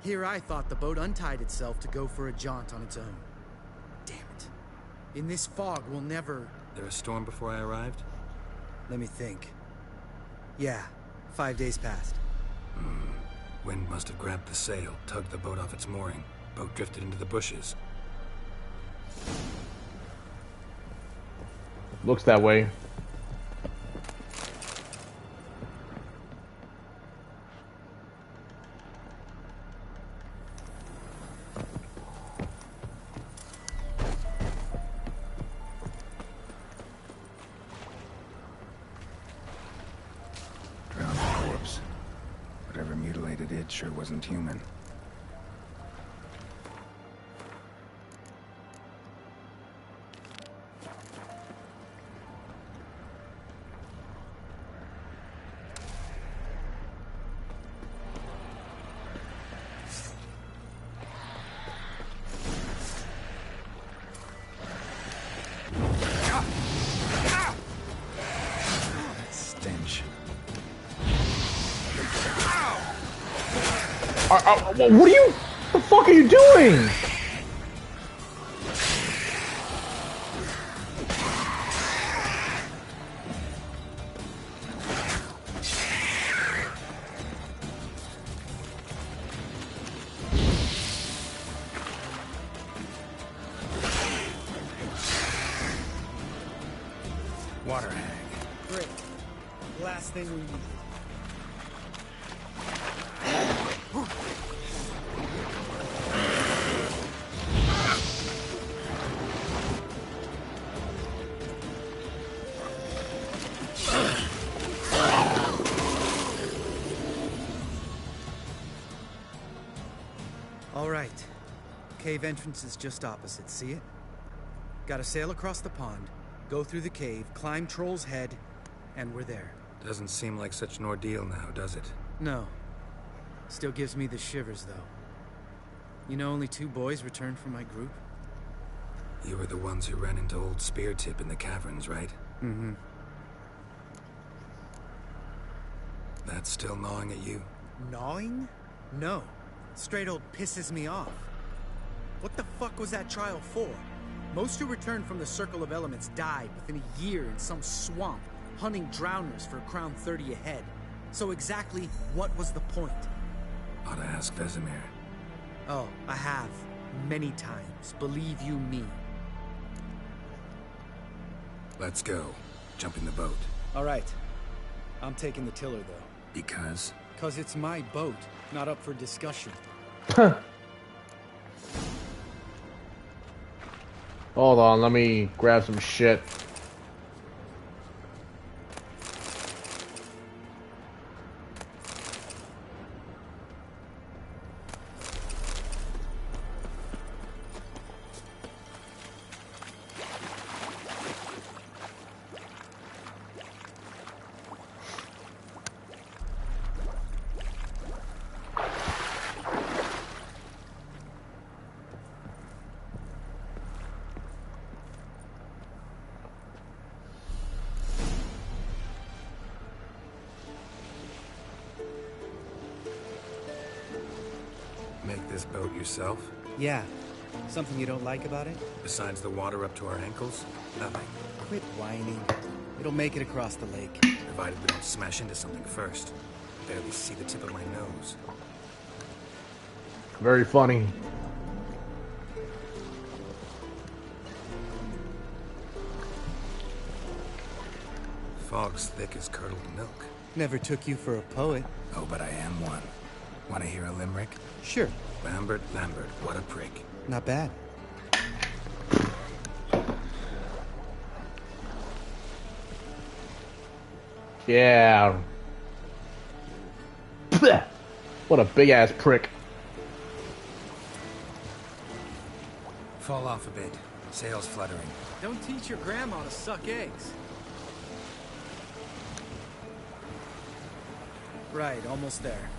Here I thought the boat untied itself to go for a jaunt on its own. Damn it. In this fog, we'll never... There a storm before I arrived? Let me think. Yeah, 5 days passed. Wind must have grabbed the sail, tugged the boat off its mooring. Boat drifted into the bushes. Looks that way. Sure wasn't human. What are you? What the fuck are you doing? Water hag. Great. Last thing we need. All right. Cave entrance is just opposite, see it? Gotta sail across the pond, go through the cave, climb Troll's Head, and we're there. Doesn't seem like such an ordeal now, does it? No. Still gives me the shivers, though. You know only 2 boys returned from my group? You were the ones who ran into old Spear Tip in the caverns, right? Mm-hmm. That's still gnawing at you? Gnawing? No. Straight old pisses me off. What the fuck was that trial for? Most who returned from the Circle of Elements died within a year in some swamp, hunting drowners for a crown 30 a head. So exactly what was the point? Ought to ask Vesemir. Oh, I have. Many times. Believe you me. Let's go. Jump in the boat. All right. I'm taking the tiller, though. Because? Because it's my boat, not up for discussion. Hold on, let me grab some shit. Make this boat yourself? Yeah. Something you don't like about it? Besides the water up to our ankles? Nothing. Quit whining. It'll make it across the lake. Provided we don't smash into something first. Barely see the tip of my nose. Very funny. Fog's thick as curdled milk. Never took you for a poet. Oh, but I am one. Want to hear a limerick? Sure. Lambert, Lambert, what a prick. Not bad. Yeah. What a big ass prick. Fall off a bit. Sails fluttering. Don't teach your grandma to suck eggs. Right, almost there.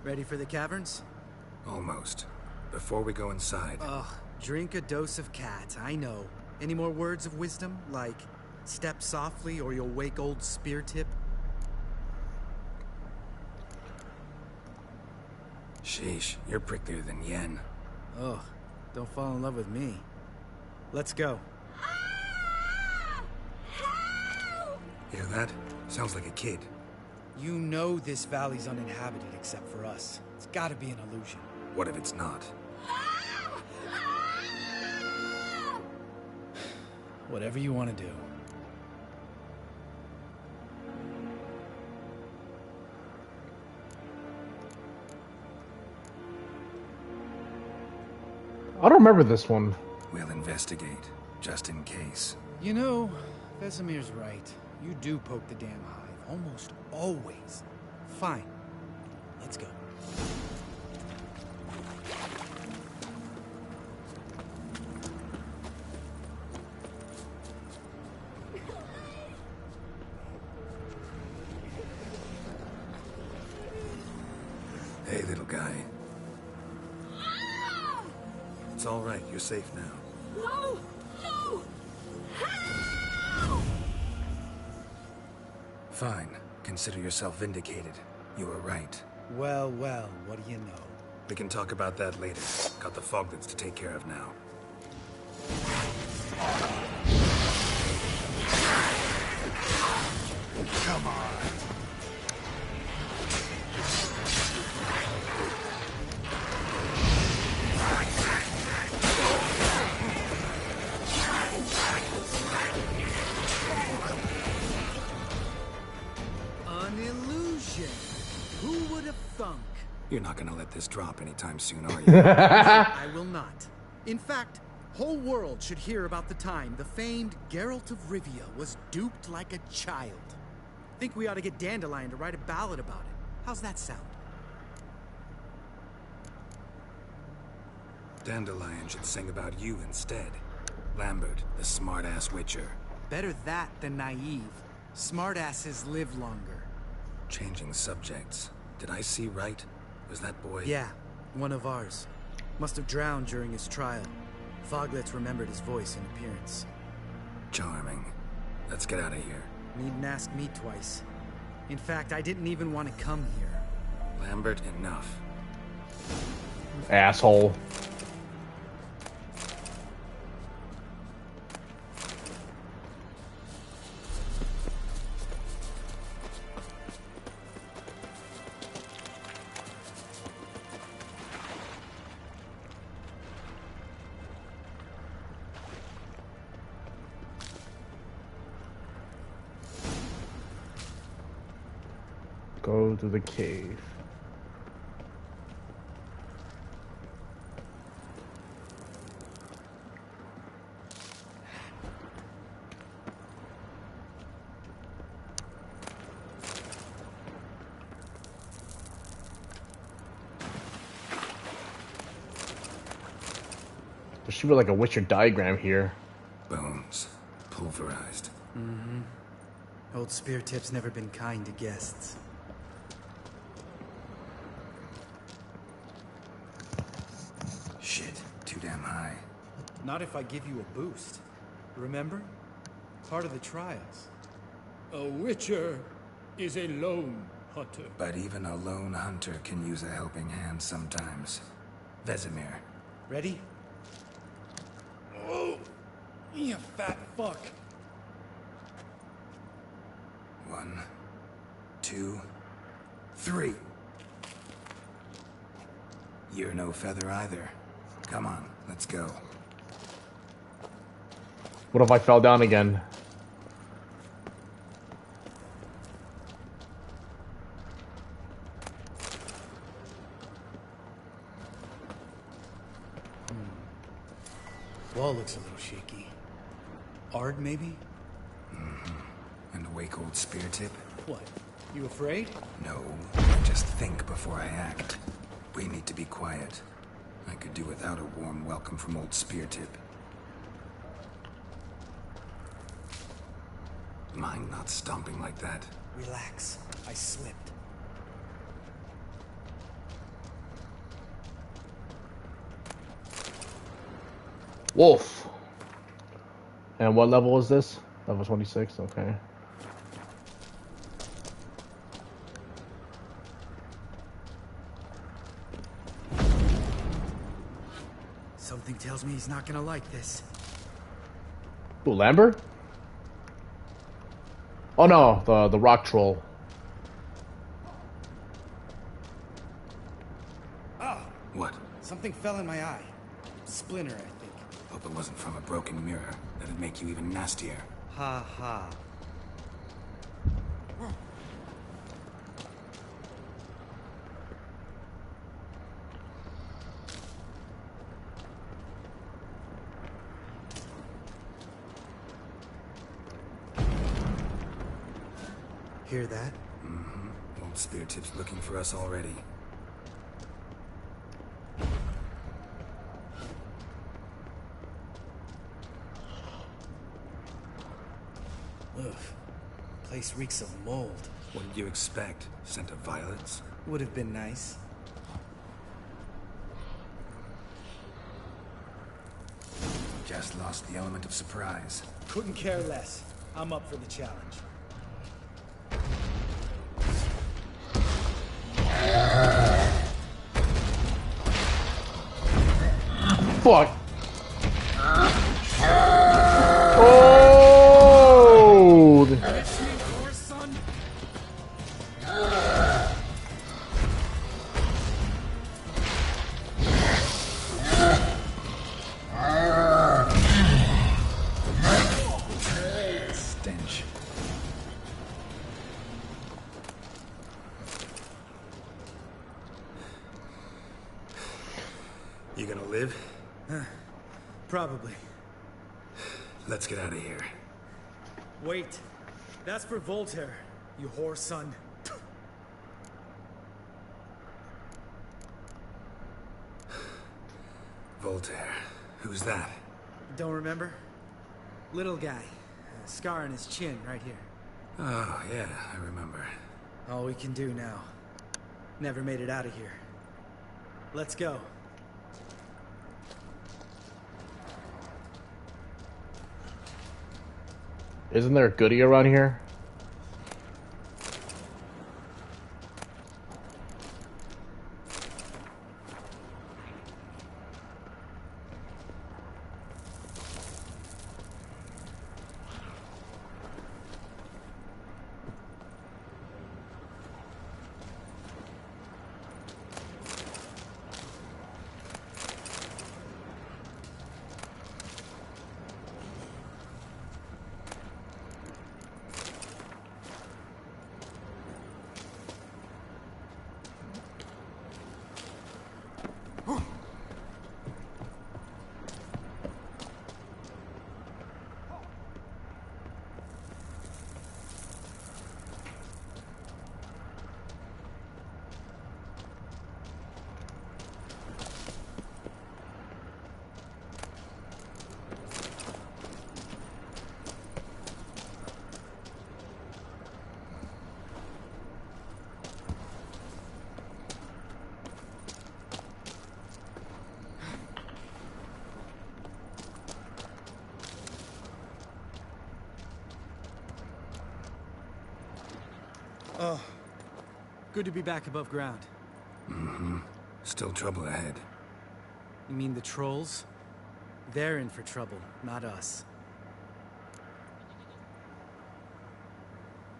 Ready for the caverns? Almost. Before we go inside... Ugh, drink a dose of cat, I know. Any more words of wisdom? Like, step softly or you'll wake old Spear Tip? Sheesh, you're pricklier than Yen. Ugh, don't fall in love with me. Let's go. Hear that? Sounds like a kid. You know this valley's uninhabited except for us. It's gotta be an illusion. What if it's not? Whatever you want to do. I don't remember this one. We'll investigate, just in case. You know, Vesemir's right. You do poke the damn hive, almost always. Fine. Let's go. Hey, little guy. It's all right. You're safe now. No! No! Fine. Consider yourself vindicated. You were right. Well, well, what do you know? We can talk about that later. Got the foglets to take care of now. Come on. An illusion. Who would have thunk? You're not gonna let this drop anytime soon, are you? I will not. In fact, whole world should hear about the time the famed Geralt of Rivia was duped like a child. Think we ought to get Dandelion to write a ballad about it. How's that sound? Dandelion should sing about you instead. Lambert, the smart-ass witcher. Better that than naive. Smartasses live longer. Changing subjects. Did I see right? Was that boy... Yeah, one of ours. Must have drowned during his trial. Foglets remembered his voice and appearance. Charming. Let's get out of here. Needn't ask me twice. In fact, I didn't even want to come here. Lambert, enough. Asshole. Go to the cave. There should be like a Witcher diagram here. Bones. Pulverized. Mm-hmm. Old Spear Tip's never been kind to guests. Shit, too damn high. Not if I give you a boost. Remember? Part of the trials. A witcher is a lone hunter. But even a lone hunter can use a helping hand sometimes. Vesemir. Ready? Oh, you fat fuck. 1, 2, 3. You're no feather either. Come on, let's go. What if I fell down again? Wall looks a little shaky. Ard, maybe? Mm-hmm. And wake old Spear Tip? What? You afraid? No, I just think before I act. We need to be quiet. I could do without a warm welcome from old Spear Tip. Mind not stomping like that. Relax. I slipped. Wolf. And what level is this? Level 26, okay. Something tells me he's not gonna like this. Ooh, Lambert? Oh no, the rock troll. Ah! What? Something fell in my eye. Splinter, I think. Hope it wasn't from a broken mirror. That'd make you even nastier. Ha ha. Hear that? Mm-hmm. Old Spear Tip's looking for us already. Ugh. Place reeks of mold. What did you expect? Scent of violets? Would have been nice. Just lost the element of surprise. Couldn't care less. I'm up for the challenge. Fuck. Oh! Stench. You gonna live? Probably. Let's get out of here. Wait. That's for Voltaire, you whore son. Voltaire. Who's that? Don't remember? Little guy. A scar on his chin right here. Oh, yeah, I remember. All we can do now. Never made it out of here. Let's go. Isn't there a goodie around here? Oh, good to be back above ground. Mm-hmm. Still trouble ahead. You mean the trolls? They're in for trouble, not us.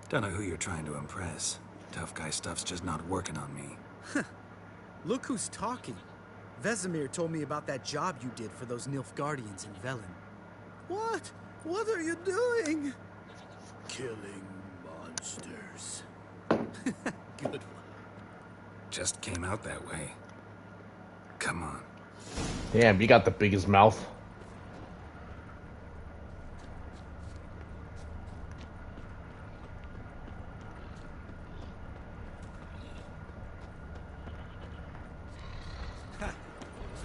Don't know who you're trying to impress. Tough guy stuff's just not working on me. Look who's talking. Vesemir told me about that job you did for those Nilfgaardians in Velen. What? What are you doing? Killing monsters. Good one. Just came out that way. Come on. Damn, you got the biggest mouth.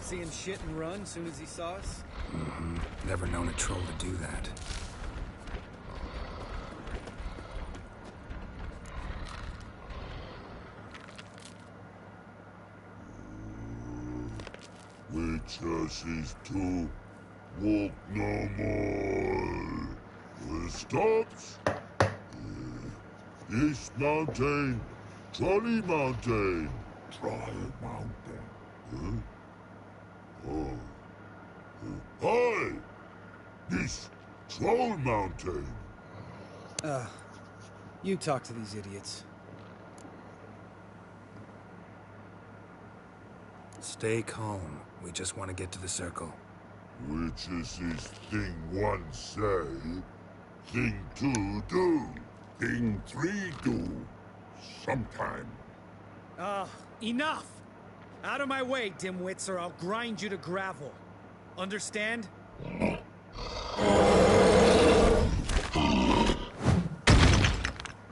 See him shit and run soon as he saw us? Mm-hmm. Never known a troll to do that. Witches is to walk no more. Stops. East Mountain, Trolley Mountain. Trolley Mountain. Oh. Hi! This Troll Mountain. You talk to these idiots. Stay calm. We just want to get to the circle. Which is this thing one say, thing two do, thing three do, sometime. Enough! Out of my way, dimwits, or I'll grind you to gravel. Understand?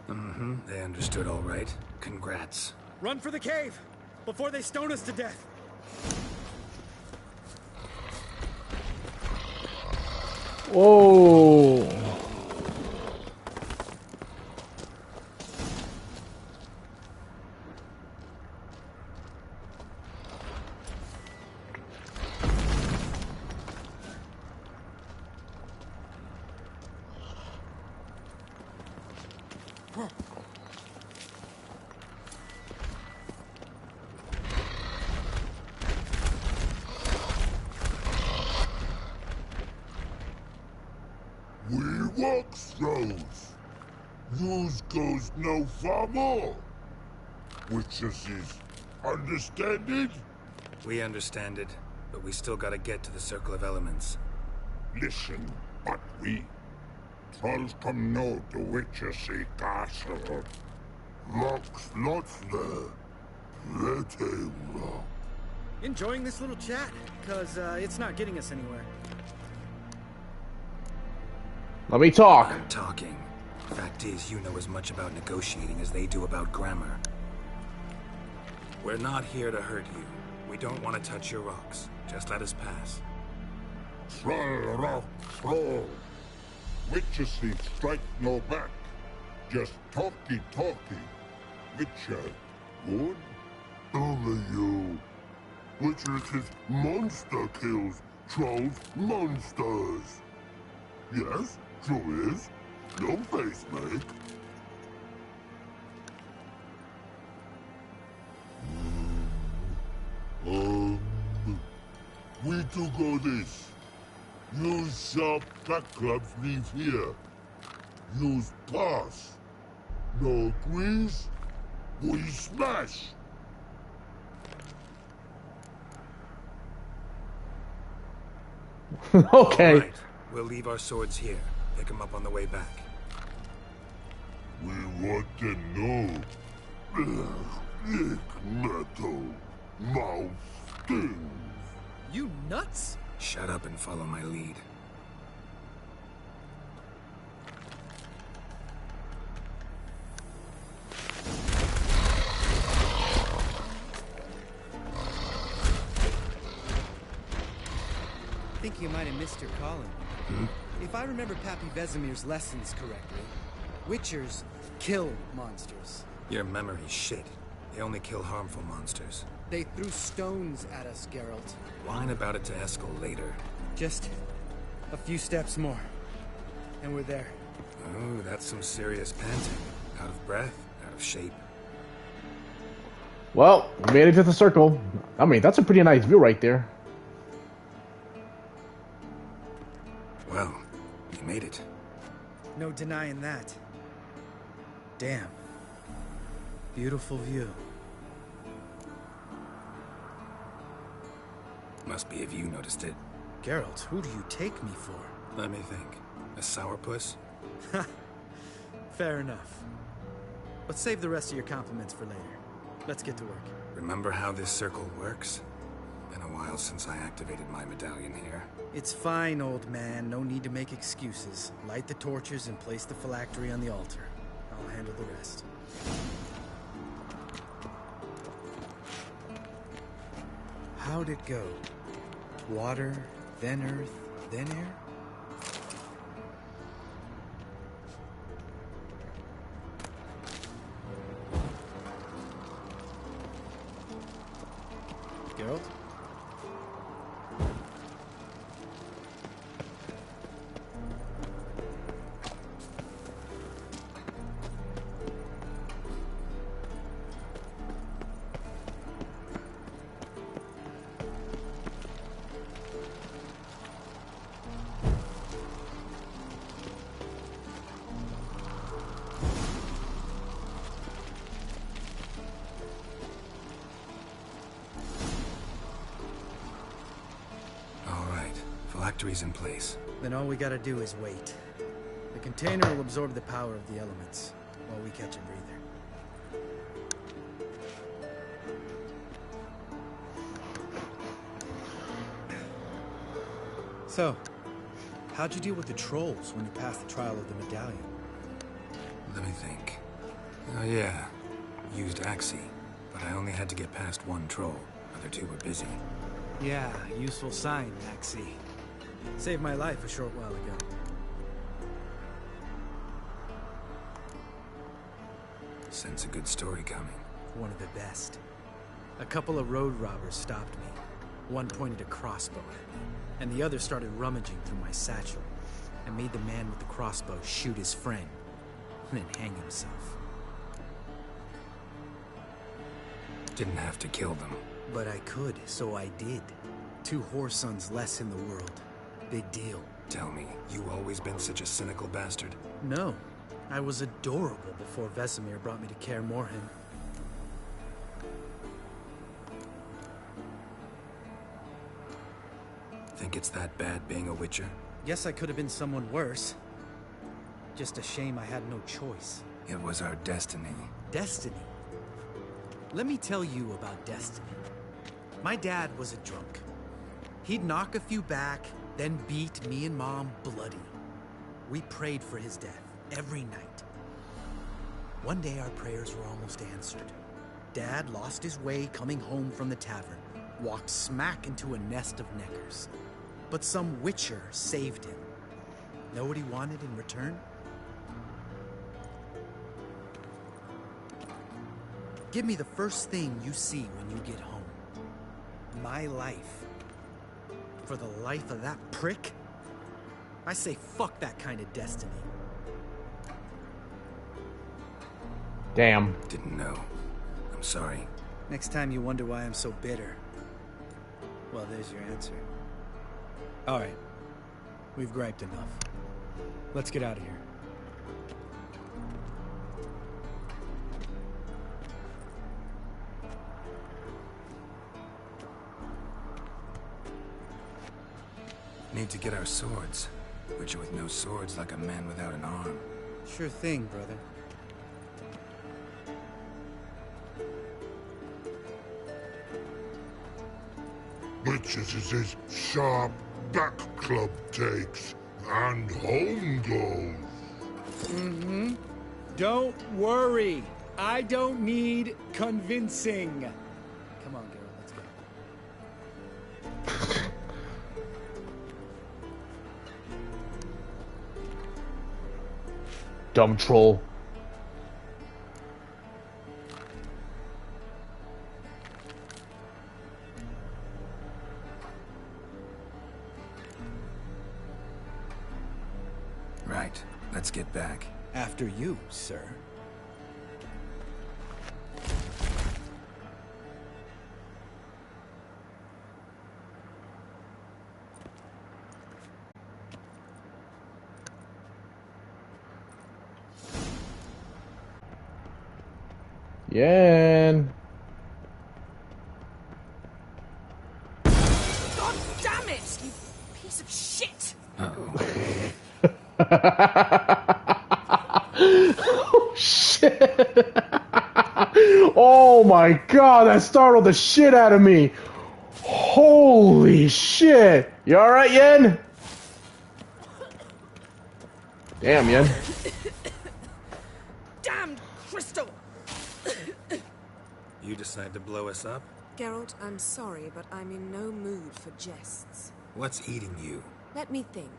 Mm-hmm. They understood all right. Congrats. Run for the cave! Before they stone us to death! Whoa! We walk throws. News goes no far more. Witches is understand it? We understand it, but we still gotta get to the Circle of Elements. Listen, but we trolls come know the witches see castle. Rocks lots there. Plenty rock. Enjoying this little chat, cause it's not getting us anywhere. Let me talk. I'm talking. Fact is, you know as much about negotiating as they do about grammar. We're not here to hurt you. We don't want to touch your rocks. Just let us pass. Troll rock troll. Witches see strike no back. Just talky. Witcher, good? Only you. Witches is monster kills. Trolls monsters. Yes, true is. No face make. We do go this. Use sharp back clubs leave here. Use pass. No agrees, we smash. Okay. All right. We'll leave our swords here. Pick them up on the way back. We want to know. Lick metal. Mouth stings. You nuts? Shut up and follow my lead. I think you might have missed your calling. If I remember Pappy Vesemir's lessons correctly, Witchers kill monsters. Your memory's shit. They only kill harmful monsters. They threw stones at us, Geralt. Whine about it to Eskel later. Just a few steps more, and we're there. Oh, that's some serious panting. Out of breath, out of of shape. Well, we made it to the circle. I mean, that's a pretty nice view right there. Well, you made it. No denying that. Damn. Beautiful view. Must be if you noticed it. Geralt, who do you take me for? Let me think. A sourpuss? Fair enough. But save the rest of your compliments for later. Let's get to work. Remember how this circle works? Been a while since I activated my medallion here. It's fine, old man. No need to make excuses. Light the torches and place the phylactery on the altar. I'll handle the rest. How'd it go? Water, then earth, then air? Geralt? Phylactery's in place. Then all we gotta do is wait. The container will absorb the power of the elements, while we catch a breather. So, how'd you deal with the trolls when you passed the trial of the medallion? Let me think. Oh yeah, used Axii, but I only had to get past one troll. Other two were busy. Yeah, useful sign, Axii. Saved my life a short while ago. Sense a good story coming. One of the best. A couple of road robbers stopped me. One pointed a crossbow at me, and the other started rummaging through my satchel. I made the man with the crossbow shoot his friend, and then hang himself. Didn't have to kill them. But I could, so I did. 2 whoresons less in the world. Big deal. Tell me, you always been such a cynical bastard? No. I was adorable before Vesemir brought me to KAER MORHEN. Think it's that bad being a Witcher? Guess I could have been someone worse. Just a shame I had no choice. It was our destiny. Destiny? Let me tell you about destiny. My dad was a drunk. He'd knock a few back, then beat me and Mom bloody. We prayed for his death every night. One day our prayers were almost answered. Dad lost his way coming home from the tavern, walked smack into a nest of neckers. But some Witcher saved him. Know what he wanted in return? Give me the first thing you see when you get home. My life. For the life of that prick? I say fuck that kind of destiny. Damn. Didn't know. I'm sorry. Next time you wonder why I'm so bitter, well, there's your answer. Alright. We've griped enough. Let's get out of here. Need to get our swords. Witcher with no swords like a man without an arm. Sure thing, brother. Witches is his sharp back club takes, and home goes. Mm-hmm. Don't worry. I don't need convincing. Come on, Geralt, let's go. Dumb troll. Right. Let's get back. After you, sir. Yen. God damn it, you piece of shit! Oh, shit. Oh my god, that startled the shit out of me. Holy shit. You alright, Yen? Damn, Yen. Damned crystal! You decide to blow us up? Geralt, I'm sorry, but I'm in no mood for jests. What's eating you? Let me think.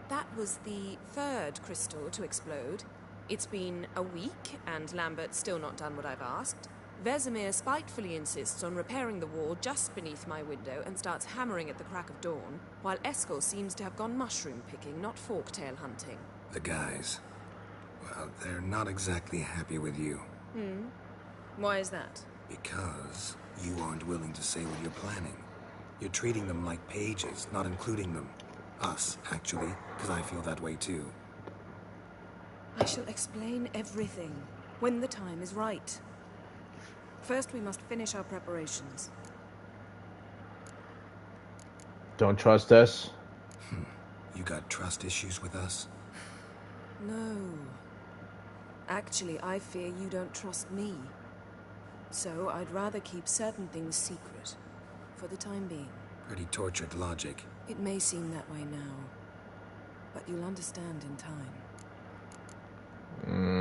That was the third crystal to explode. It's been a week, and Lambert's still not done what I've asked. Vesemir spitefully insists on repairing the wall just beneath my window and starts hammering at the crack of dawn, while Eskel seems to have gone mushroom picking, not forktail hunting. The guys. Well, they're not exactly happy with you. Why is that? Because you aren't willing to say what you're planning. You're treating them like pages, not including them. Us, actually, because I feel that way too. I shall explain everything when the time is right. First, we must finish our preparations. Don't trust us? You got trust issues with us? No. Actually, I fear you don't trust me. So I'd rather keep certain things secret, for the time being. Pretty tortured logic. It may seem that way now, but you'll understand in time.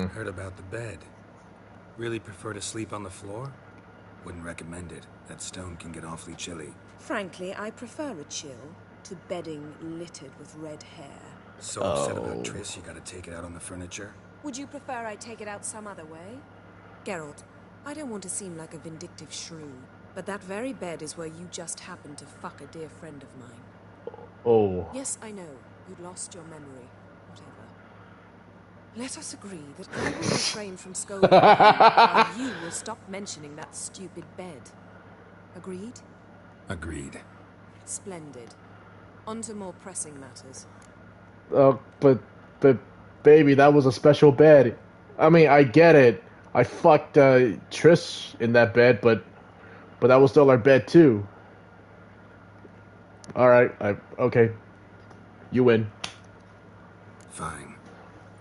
Heard about the bed. Really prefer to sleep on the floor? Wouldn't recommend it. That stone can get awfully chilly. Frankly, I prefer a chill to bedding littered with red hair. So upset about Triss, you gotta take it out on the furniture? Would you prefer I take it out some other way? Geralt, I don't want to seem like a vindictive shrew, but that very bed is where you just happened to fuck a dear friend of mine. Oh. Yes, I know. You'd lost your memory. Whatever. Let us agree that I will refrain from scolding you, while you will stop mentioning that stupid bed. Agreed? Agreed. Splendid. On to more pressing matters. But baby, that was a special bed. I mean, I get it. I fucked Triss in that bed, but that was still our bed too. All right, okay. You win. Fine.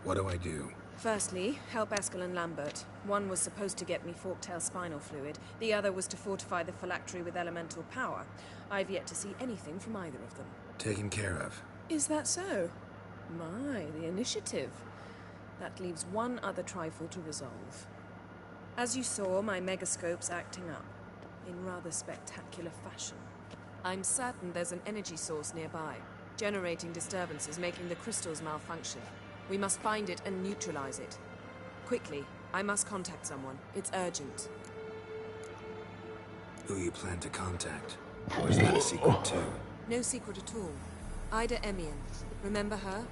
What do I do? Firstly, help Eskel and Lambert. One was supposed to get me forktail spinal fluid. The other was to fortify the phylactery with elemental power. I've yet to see anything from either of them. Taken care of. Is that so? My, the initiative. That leaves one other trifle to resolve. As you saw, my megascope's acting up, in rather spectacular fashion. I'm certain there's an energy source nearby, generating disturbances, making the crystals malfunction. We must find it and neutralize it. Quickly, I must contact someone. It's urgent. Who you plan to contact? Or is that a secret too? No secret at all. Ida Emian. Remember her?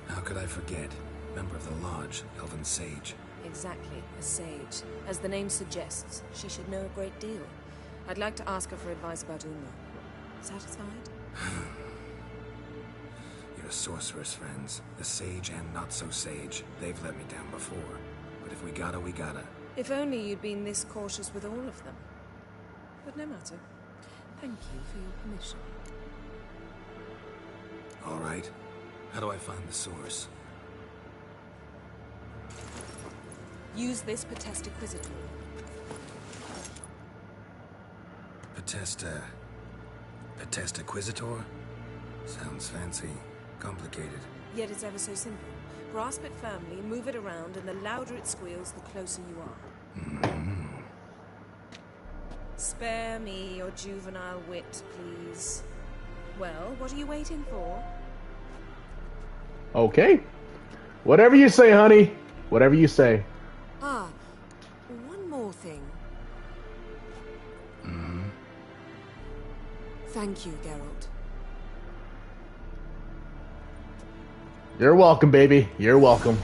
How could I forget? Member of the Lodge, Elven Sage. Exactly, a sage. As the name suggests, she should know a great deal. I'd like to ask her for advice about Uma. Satisfied? Your sorceress friends, the sage and not-so-sage, they've let me down before. But if we gotta, we gotta. If only you'd been this cautious with all of them. But no matter. Thank you for your permission. All right. How do I find the source? Use this Potestaquisitor. Potestaquisitor? Sounds fancy. Complicated. Yet it's ever so simple. Grasp it firmly, move it around, and the louder it squeals, the closer you are. Spare me your juvenile wit, please. Well, what are you waiting for? Okay. Whatever you say, honey. Whatever you say. Ah, one more thing. Thank you, Geralt. You're welcome, baby. You're welcome.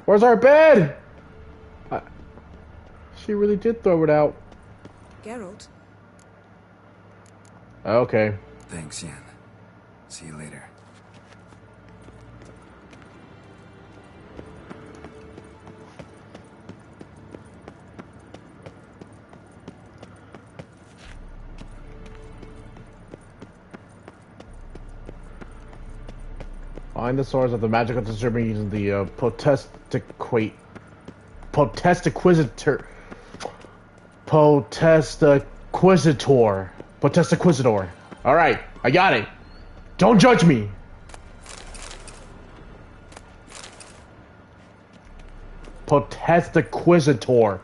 Where's our bed? She really did throw it out. Geralt? Okay. Thanks, Yen. See you later. Find the source of the magical disturbance using the Potestaquizitor. Alright, I got it. Don't judge me. Potestaquizitor.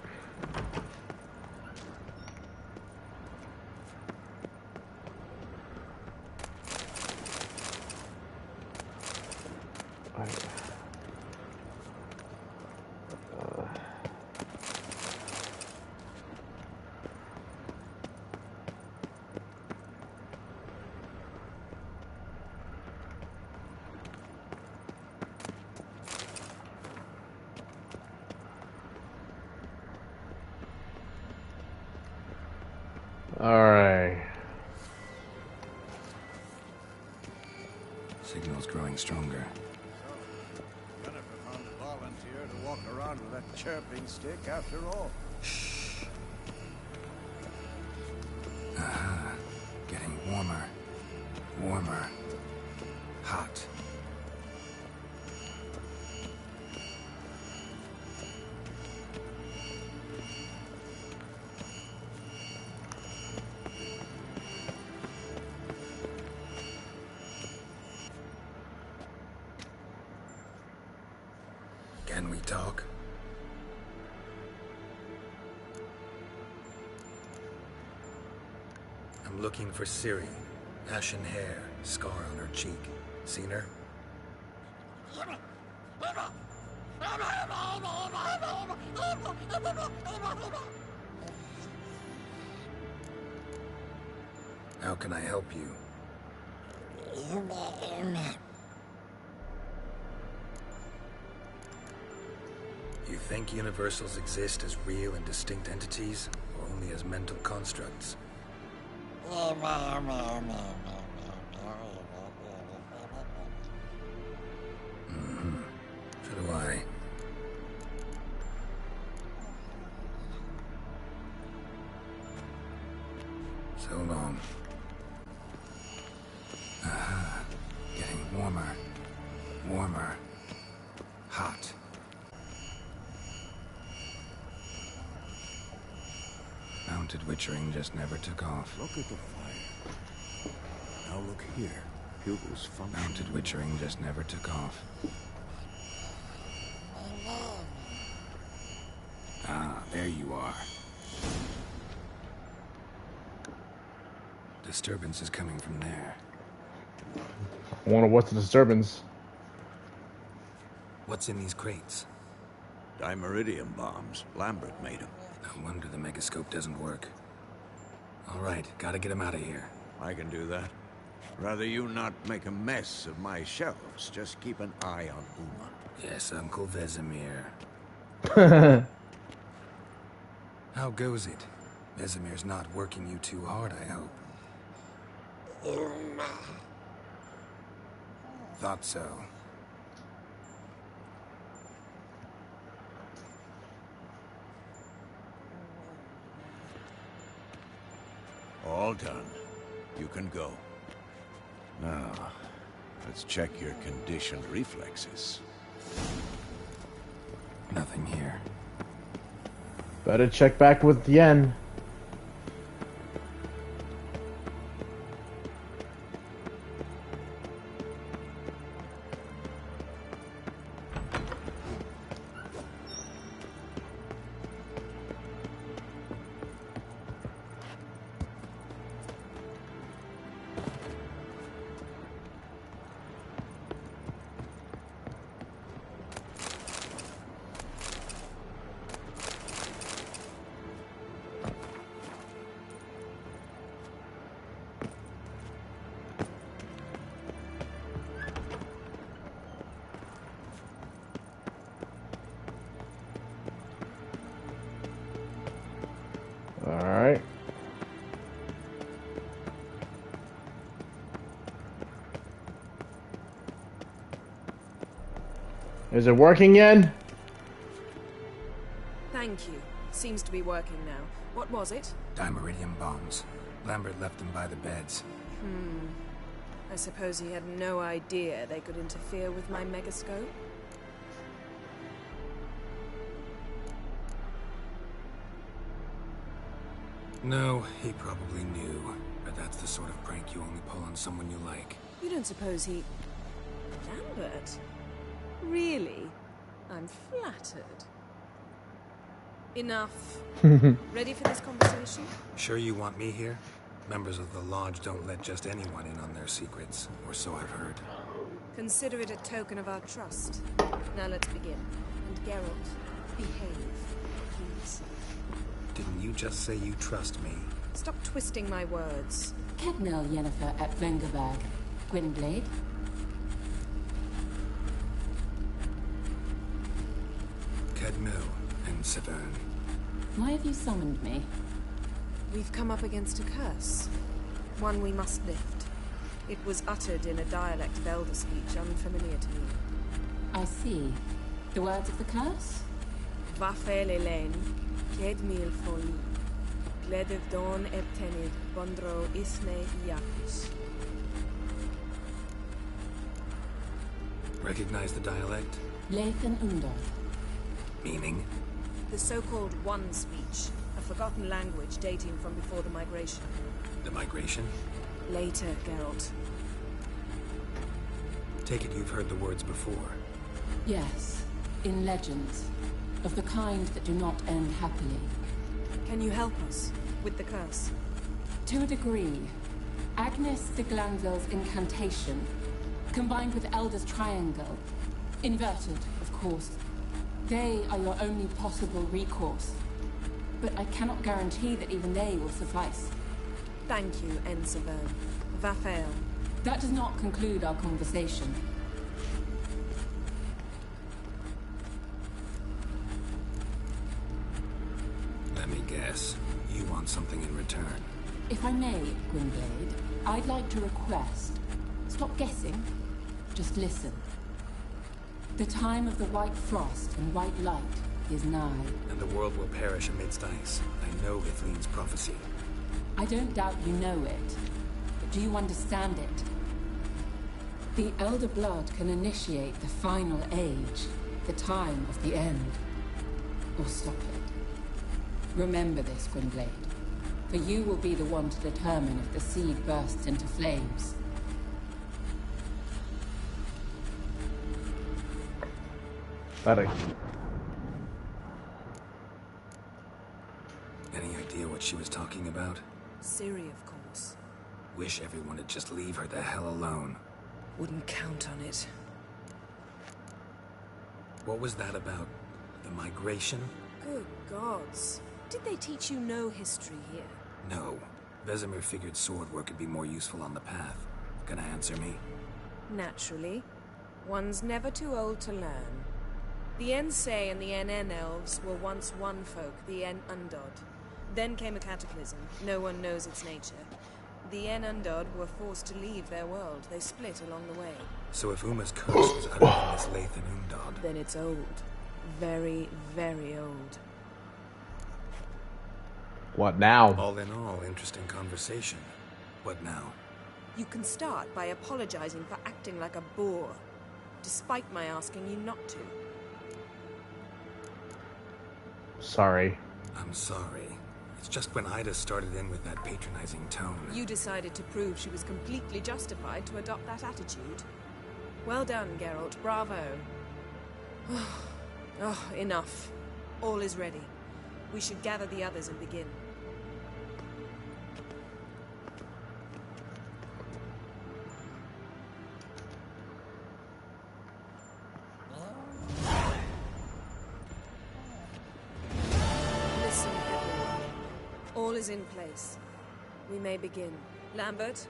Alright. Signal's growing stronger. Jennifer found a volunteer to walk around with that chirping stick after all. Aha. Getting warmer. Warmer. Hot. Can we talk? I'm looking for Ciri. Ashen hair, scar on her cheek. Seen her? How can I help you? You think universals exist as real and distinct entities, or only as mental constructs? Mm-hmm. So do I. So long. Aha. Getting warmer. Warmer. Hot. Mounted witchering just never took off. Look at the fire. Now look here. Hugo's function. Mounted witchering just never took off. Ah, there you are. Disturbance is coming from there. I wonder what's the disturbance. What's in these crates? Dimeridium bombs. Lambert made them. No wonder the megascope doesn't work. All right, gotta get him out of here. I can do that. Rather you not make a mess of my shelves. Just keep an eye on Uma. Yes, Uncle Vesemir. How goes it? Vesemir's not working you too hard, I hope. Thought so. All done. You can go. Now, let's check your conditioned reflexes. Nothing here. Better check back with Yen. Is it working yet? Thank you. Seems to be working now. What was it? Dimeridium bombs. Lambert left them by the beds. I suppose he had no idea they could interfere with my megascope? No, he probably knew. But that's the sort of prank you only pull on someone you like. You don't suppose he... Lambert? Really? I'm flattered. Enough. Ready for this conversation? Sure you want me here? Members of the Lodge don't let just anyone in on their secrets, or so I've heard. Consider it a token of our trust. Now let's begin. And Geralt, behave, please. Didn't you just say you trust me? Stop twisting my words. Kednel Yennefer at Vengerberg. Gwynblade? Kedmil and Severn. Why have you summoned me? We've come up against a curse. One we must lift. It was uttered in a dialect of Elder speech unfamiliar to me. I see. The words of the curse? Vafel Elaine, Kedmil Foli, Gledev Don Ebtenid, Bondro Isne Iacus. Recognize the dialect? Lathan Undor. Meaning? The so-called One speech, a forgotten language dating from before the migration. The migration? Later, Geralt. Take it you've heard the words before. Yes, in legends. Of the kind that do not end happily. Can you help us with the curse? To a degree. Agnes de Glanville's incantation, combined with Elder's triangle, inverted, of course. They are your only possible recourse. But I cannot guarantee that even they will suffice. Thank you, Severn. Vafel. That does not conclude our conversation. Let me guess. You want something in return. If I may, Gwynblade, I'd like to request. Stop guessing. Just listen. The time of the white frost and white light is nigh. And the world will perish amidst ice. I know Ithleen's prophecy. I don't doubt you know it. But do you understand it? The Elder Blood can initiate the final age, the time of the end. Or stop it. Remember this, Gwynblade. For you will be the one to determine if the seed bursts into flames. Better. Any idea what she was talking about? Ciri, of course. Wish everyone would just leave her the hell alone. Wouldn't count on it. What was that about? The migration? Good gods. Did they teach you no history here? No. Vesemir figured sword work could be more useful on the path. Gonna answer me? Naturally. One's never too old to learn. The Ensei and the NN elves were once one folk, the En Undod. Then came a cataclysm. No one knows its nature. The En Undod were forced to leave their world. They split along the way. So if Uma's curse was uttered in this Lathan Undod... Then it's old. Very, very old. What now? All in all, interesting conversation. What now? You can start by apologizing for acting like a boor, despite my asking you not to. Sorry. I'm sorry. It's just when Ida started in with that patronizing tone. You decided to prove she was completely justified to adopt that attitude. Well done, Geralt. Bravo. Oh, enough. All is ready. We should gather the others and begin. Listen, everyone. All is in place. We may begin. Lambert,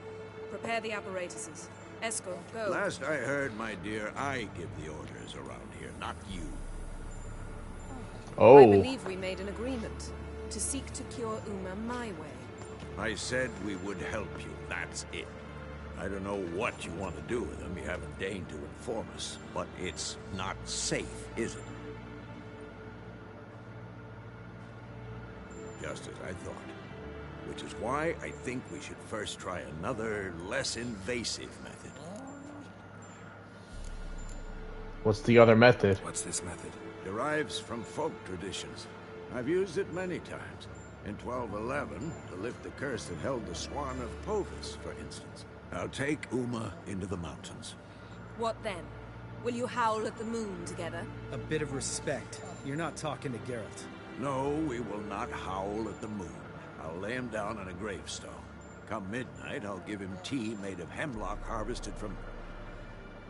prepare the apparatuses. Esco, go. Last I heard, my dear, I give the orders around here, not you. Oh. I believe we made an agreement to seek to cure Uma my way. I said we would help you, that's it. I don't know what you want to do with them. You haven't deigned to inform us. But it's not safe, is it? Just as I thought. Which is why I think we should first try another, less invasive method. What's the other method? What's this method? Derives from folk traditions. I've used it many times. In 1211, to lift the curse that held the Swan of Povis, for instance. I'll take Uma into the mountains. What then? Will you howl at the moon together? A bit of respect. You're not talking to Geralt. No, we will not howl at the moon. I'll lay him down on a gravestone. Come midnight, I'll give him tea made of hemlock harvested from...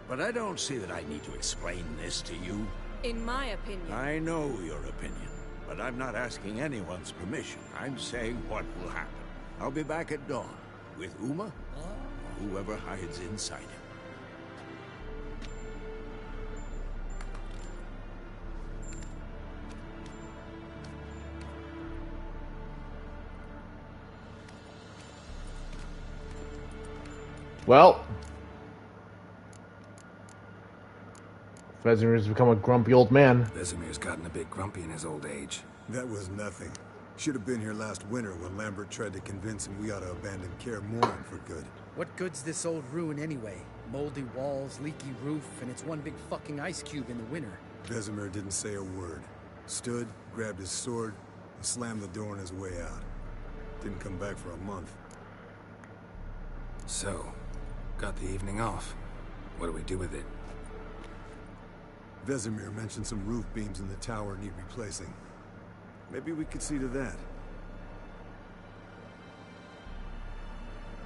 But I don't see that I need to explain this to you. In my opinion... I know your opinion, but I'm not asking anyone's permission. I'm saying what will happen. I'll be back at dawn, with Uma, or whoever hides inside him. Well, Vesemir's become a grumpy old man. Vesemir's gotten a bit grumpy in his old age. That was nothing. Should have been here last winter when Lambert tried to convince him we ought to abandon KAER MORHEN for good. What good's this old ruin anyway? Moldy walls, leaky roof, and it's one big fucking ice cube in the winter. Vesemir didn't say a word. Stood, grabbed his sword, and slammed the door on his way out. Didn't come back for a month. So, got the evening off. What do we do with it? Vesemir mentioned some roof beams in the tower need replacing. Maybe we could see to that.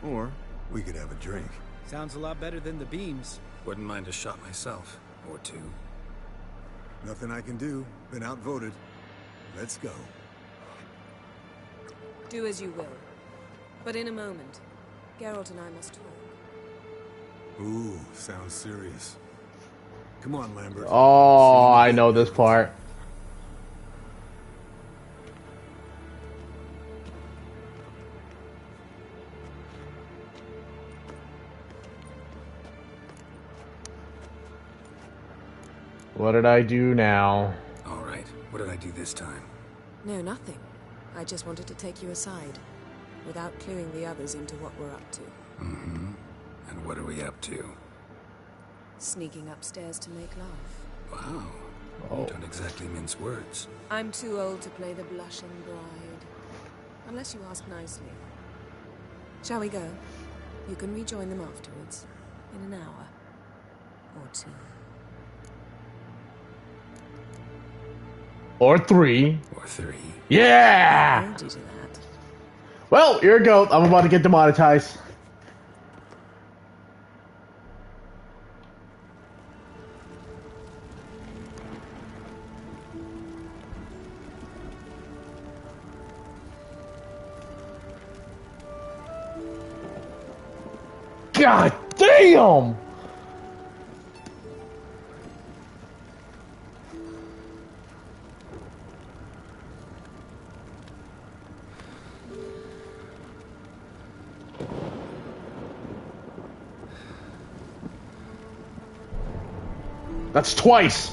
Or we could have a drink. Sounds a lot better than the beams. Wouldn't mind a shot myself. Or two. Nothing I can do. Been outvoted. Let's go. Do as you will. But in a moment, Geralt and I must talk. Ooh, sounds serious. Come on, Lambert. Oh, I know this part. What did I do now? All right. What did I do this time? No, nothing. I just wanted to take you aside, without cluing the others into what we're up to. Mm-hmm. And what are we up to? Sneaking upstairs to make love. Wow. You don't exactly mince words. I'm too old to play the blushing bride. Unless you ask nicely. Shall we go? You can rejoin them afterwards. In an hour. Or two. Or three. Or three. Yeah! Hold you to that. Well, here we go. I'm about to get demonetized. God damn! That's twice.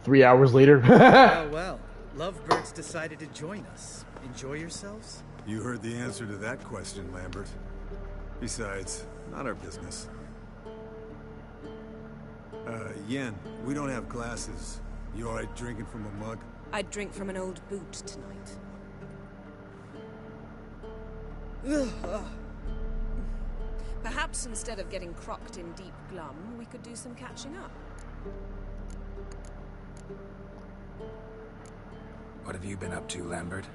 Three hours later. Well, lovebirds decided to join us. Enjoy yourselves? You heard the answer to that question, Lambert. Besides, not our business. Yen, we don't have glasses. You alright drinking from a mug? I'd drink from an old boot tonight. Perhaps instead of getting crocked in deep glum, we could do some catching up. What have you been up to, Lambert?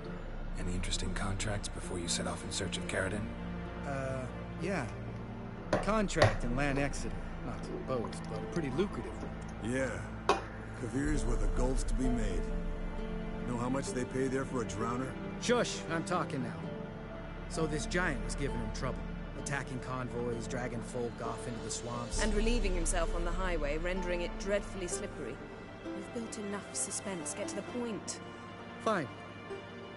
Any interesting contracts before you set off in search of Caradon? Yeah. Contract in Lan Exeter. Not to boast, but a pretty lucrative one. Yeah. Kavir's where the gold's to be made. Know how much they pay there for a drowner? Shush, I'm talking now. So this giant was giving him trouble. Attacking convoys, dragging folk off into the swamps. And relieving himself on the highway, rendering it dreadfully slippery. We've built enough suspense. Get to the point. Fine.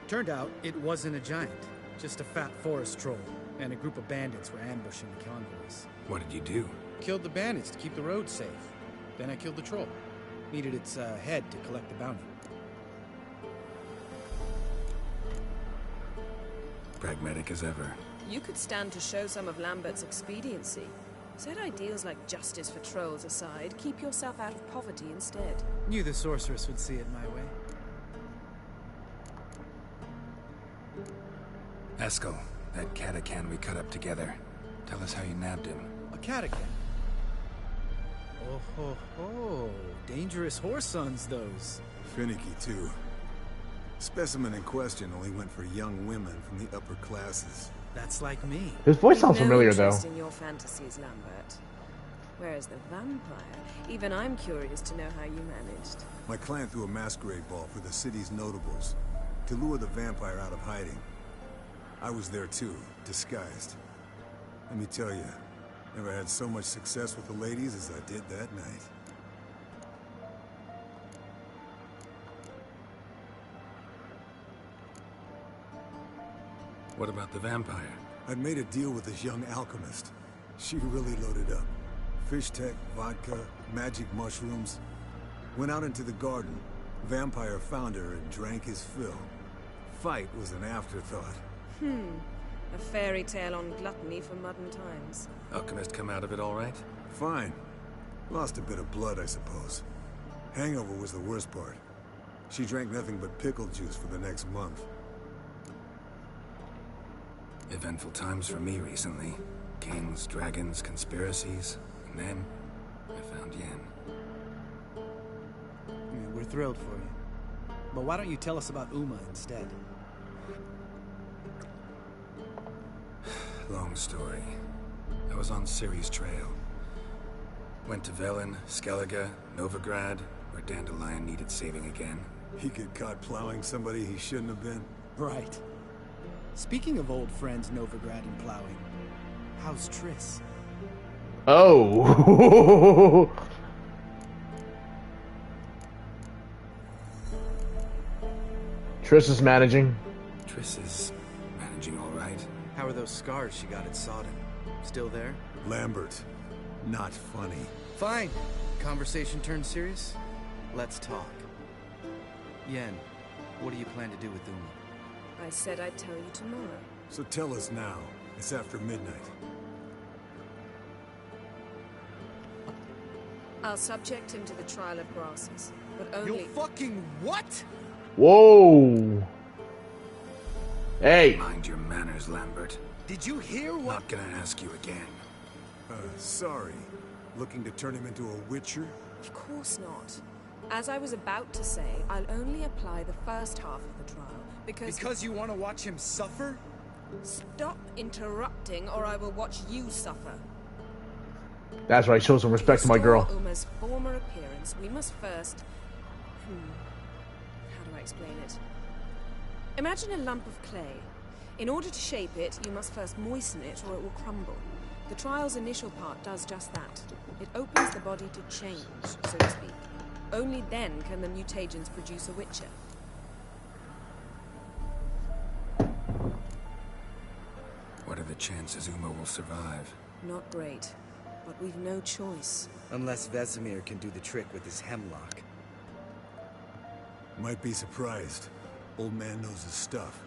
Turned out it wasn't a giant. Just a fat forest troll. And a group of bandits were ambushing the convoys. What did you do? Killed the bandits to keep the road safe. Then I killed the troll. Needed its head to collect the bounty. Pragmatic as ever. You could stand to show some of Lambert's expediency. Set ideals like justice for trolls aside, keep yourself out of poverty instead. Knew the sorceress would see it my way. Eskel, that catacan we cut up together. Tell us how you nabbed him. A catacan? Oh ho ho. Dangerous horse sons, those. Finicky, too. Specimen in question only went for young women from the upper classes. That's like me. His voice sounds familiar, though. In your fantasies, Lambert. Whereas the vampire, even I'm curious to know how you managed. My client threw a masquerade ball for the city's notables to lure the vampire out of hiding. I was there too, disguised. Let me tell you, never had so much success with the ladies as I did that night. What about the vampire? I'd made a deal with this young alchemist. She really loaded up. Fish tech, vodka, magic mushrooms. Went out into the garden. Vampire found her and drank his fill. Fight was an afterthought. A fairy tale on gluttony for modern times. Alchemist come out of it all right? Fine. Lost a bit of blood, I suppose. Hangover was the worst part. She drank nothing but pickle juice for the next month. Eventful times for me recently. Kings, dragons, conspiracies. And then, I found Yen. We're thrilled for you. But why don't you tell us about Uma instead? Long story. I was on Ciri's trail. Went to Velen, Skellige, Novigrad, where Dandelion needed saving again. He get caught plowing somebody he shouldn't have been. Right. Speaking of old friends Novigrad and plowing, how's Triss? Oh. Triss is managing. Triss is managing all right. How are those scars she got at Sodden? Still there? Lambert. Not funny. Fine. Conversation turned serious? Let's talk. Yen, what do you plan to do with Uma? I said I'd tell you tomorrow. So tell us now. It's after midnight. I'll subject him to the trial of grasses, but only... You fucking what? Whoa. Hey. Mind your manners, Lambert. Did you hear what? Not gonna ask you again. Sorry. Looking to turn him into a witcher? Of course not. As I was about to say, I'll only apply the first half of the trial, because... Because you want to watch him suffer? Stop interrupting, or I will watch you suffer. That's right, show some respect to my girl. Uma's former appearance, we must first... How do I explain it? Imagine a lump of clay. In order to shape it, you must first moisten it, or it will crumble. The trial's initial part does just that. It opens the body to change, so to speak. Only then can the mutagens produce a witcher. What are the chances Uma will survive? Not great, but we've no choice. Unless Vesemir can do the trick with his hemlock. Might be surprised. Old man knows his stuff.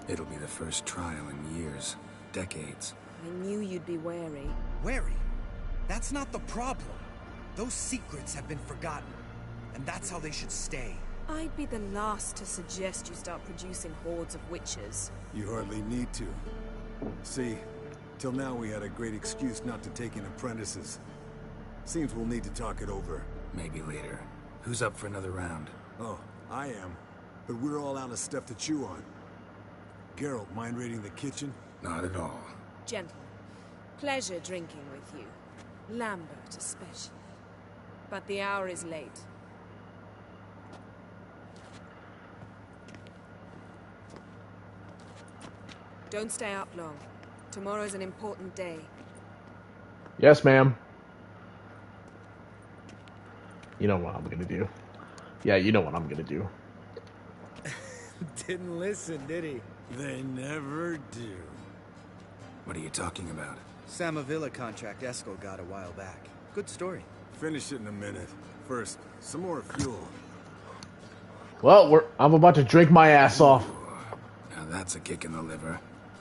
It'll be the first trial in years. Decades. I knew you'd be wary. Wary? That's not the problem. Those secrets have been forgotten, and that's how they should stay. I'd be the last to suggest you start producing hordes of witches. You hardly need to. See, till now we had a great excuse not to take in apprentices. Seems we'll need to talk it over. Maybe later. Who's up for another round? Oh, I am. But we're all out of stuff to chew on. Geralt, mind raiding the kitchen? Not at all. Gentlemen, pleasure drinking with you. Lambert especially. But the hour is late. Don't stay up long. Tomorrow's an important day. Yes, ma'am. You know what I'm gonna do. Yeah, you know what I'm gonna do. Didn't listen, did he? They never do. What are you talking about? Samavilla contract Eskel got a while back. Good story. Finish it in a minute. First, some more fuel. Well, I'm about to drink my ass off. Now that's a kick in the liver.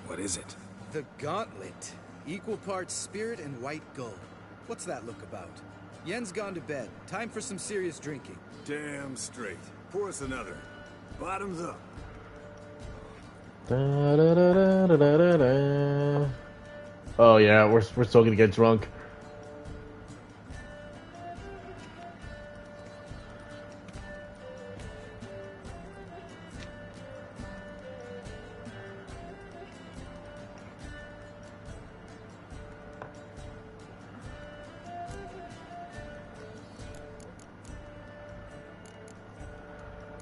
What is it? The Gauntlet. Equal parts spirit and white gold. What's that look about? Yen's gone to bed. Time for some serious drinking. Damn straight. Pour us another. Bottoms up. Da, da, da, da, da, da. Oh yeah, we're still gonna get drunk.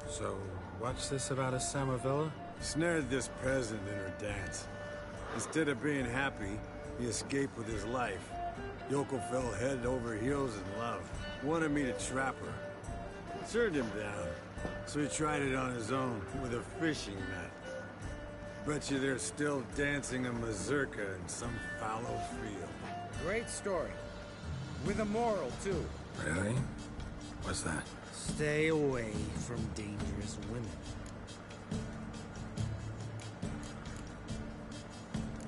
So, what's this about a Samavilla? Snared this peasant in her dance. Instead of being happy, he escaped with his life. Yoko fell head over heels in love. Wanted me to trap her. Turned him down. So he tried it on his own with a fishing net. Bet you they're still dancing a mazurka in some fallow field. Great story. With a moral, too. Really? What's that? Stay away from dangerous women.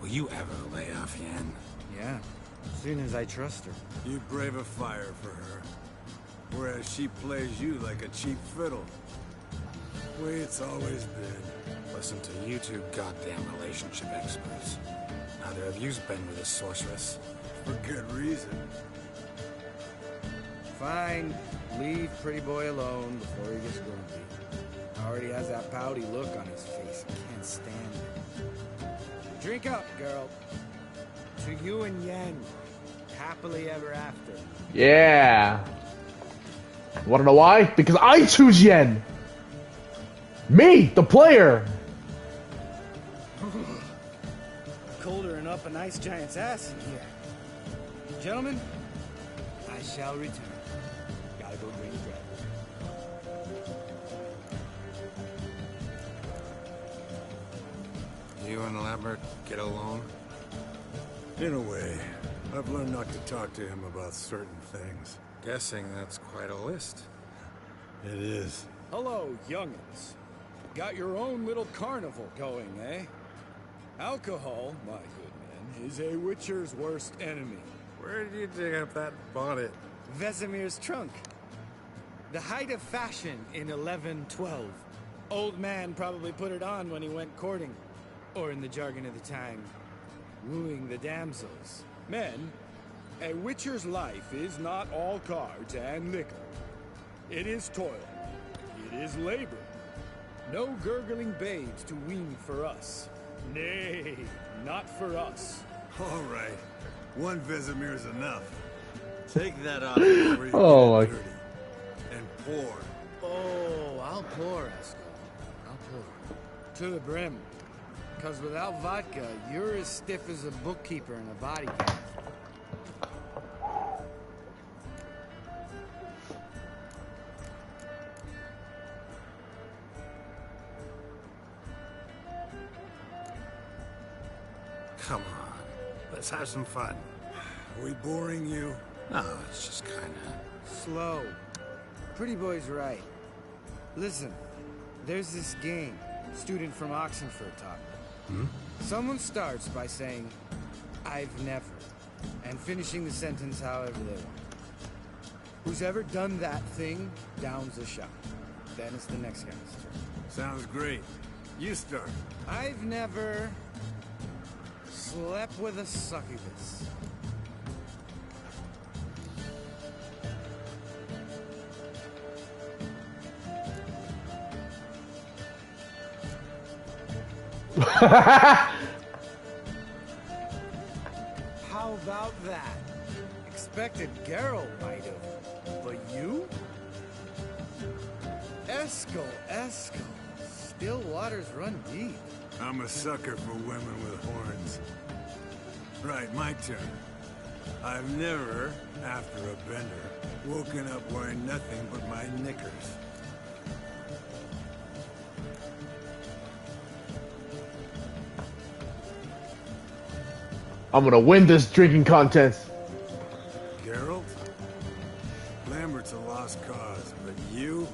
Will you ever lay off Yen? Yeah, as soon as I trust her. You brave a fire for her. Whereas she plays you like a cheap fiddle. Way it's always been. Listen to you two goddamn relationship experts. Neither of you's been with a sorceress. For good reason. Fine. Leave Pretty Boy alone before he gets grumpy. Already has that pouty look on his face. I can't stand it. Drink up, girl. To you and Yen. Happily ever after. Yeah. Wanna know why? Because I choose Yen. Me, the player. Colder and up a nice giant's ass in here. Gentlemen, I shall return. Gotta go bring bread. You and Lambert get along? In a way. I've learned not to talk to him about certain things. Guessing that's quite a list. It is. Hello, youngins. Got your own little carnival going, eh? Alcohol, my good men, is a witcher's worst enemy. Where did you dig up that bonnet? Vesemir's trunk. The height of fashion in 1112. Old man probably put it on when he went courting. Or in the jargon of the time, wooing the damsels. Men, a witcher's life is not all cards and liquor. It is toil. It is labor. No gurgling babes to wean for us. Nay, not for us. All right. One Vesemir's enough. Take that off before you Oh get dirty. And pour. Oh, I'll pour, Eskel. I'll pour. To the brim. Because without vodka, you're as stiff as a bookkeeper in a body cage. Come on. Let's have some fun. Are we boring you? No, it's just kinda... Slow. Pretty Boy's right. Listen, there's this game student from Oxenford taught me. Someone starts by saying, I've never, and finishing the sentence however they want. Who's ever done that thing downs the shot. Then it's the next guy's turn. Sounds great. You start. I've never slept with a succubus. How about that? Expected Geralt might have, but you? Eskel. Still waters run deep. I'm a sucker for women with horns. Right, my turn. I've never, after a bender, woken up wearing nothing but my knickers. I'm gonna win this drinking contest. Geralt? Lambert's a lost cause, but you?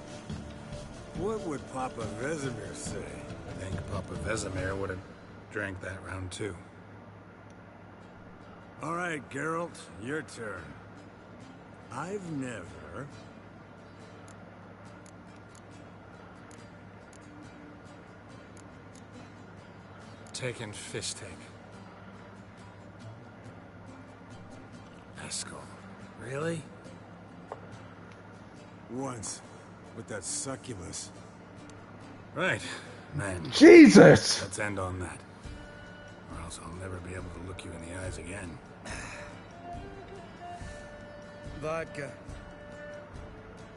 What would Papa Vesemir say? I think Papa Vesemir would have drank that round too. All right, Geralt, your turn. I've never... taken Fishtake. Eskel. Really? Once, with that succubus. Right, man. Jesus! Let's end on that. Or else I'll never be able to look you in the eyes again. Vodka.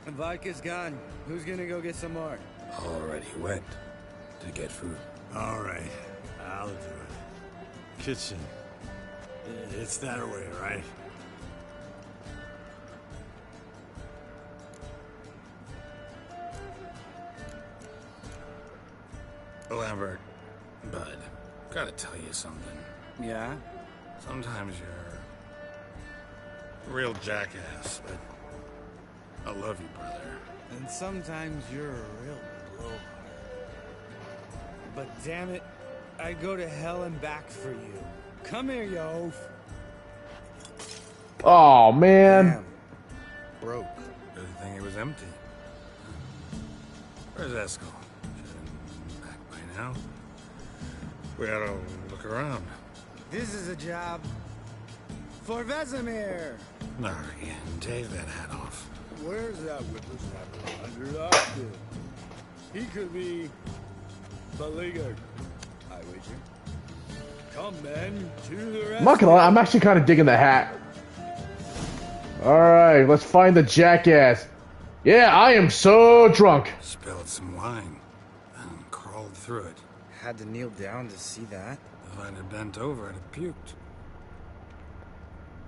And vodka's gone. Who's gonna go get some more? Already went to get food. All right, I'll do it. Kitchen. It's that way, right? Lambert, bud, gotta tell you something. Yeah? Sometimes you're a real jackass, but I love you, brother. And sometimes you're a real blowhard. But damn it, I'd go to hell and back for you. Come here, you oaf. Oh, man. Damn. Broke. Good thing it was empty. Where's Eskel? Back by now. We ought to look around. This is a job for Vesemir. Not again. Take that hat off. Where's that whippersnapper under lockdown? He could be beleaguered, I wager. Come, men, to the rest. I'm not gonna lie, I'm actually kind of digging the hat. Alright, let's find the jackass. Yeah, I am so drunk. Spilled some wine and crawled through it. Had to kneel down to see that. If I'd have bent over, I'd have puked.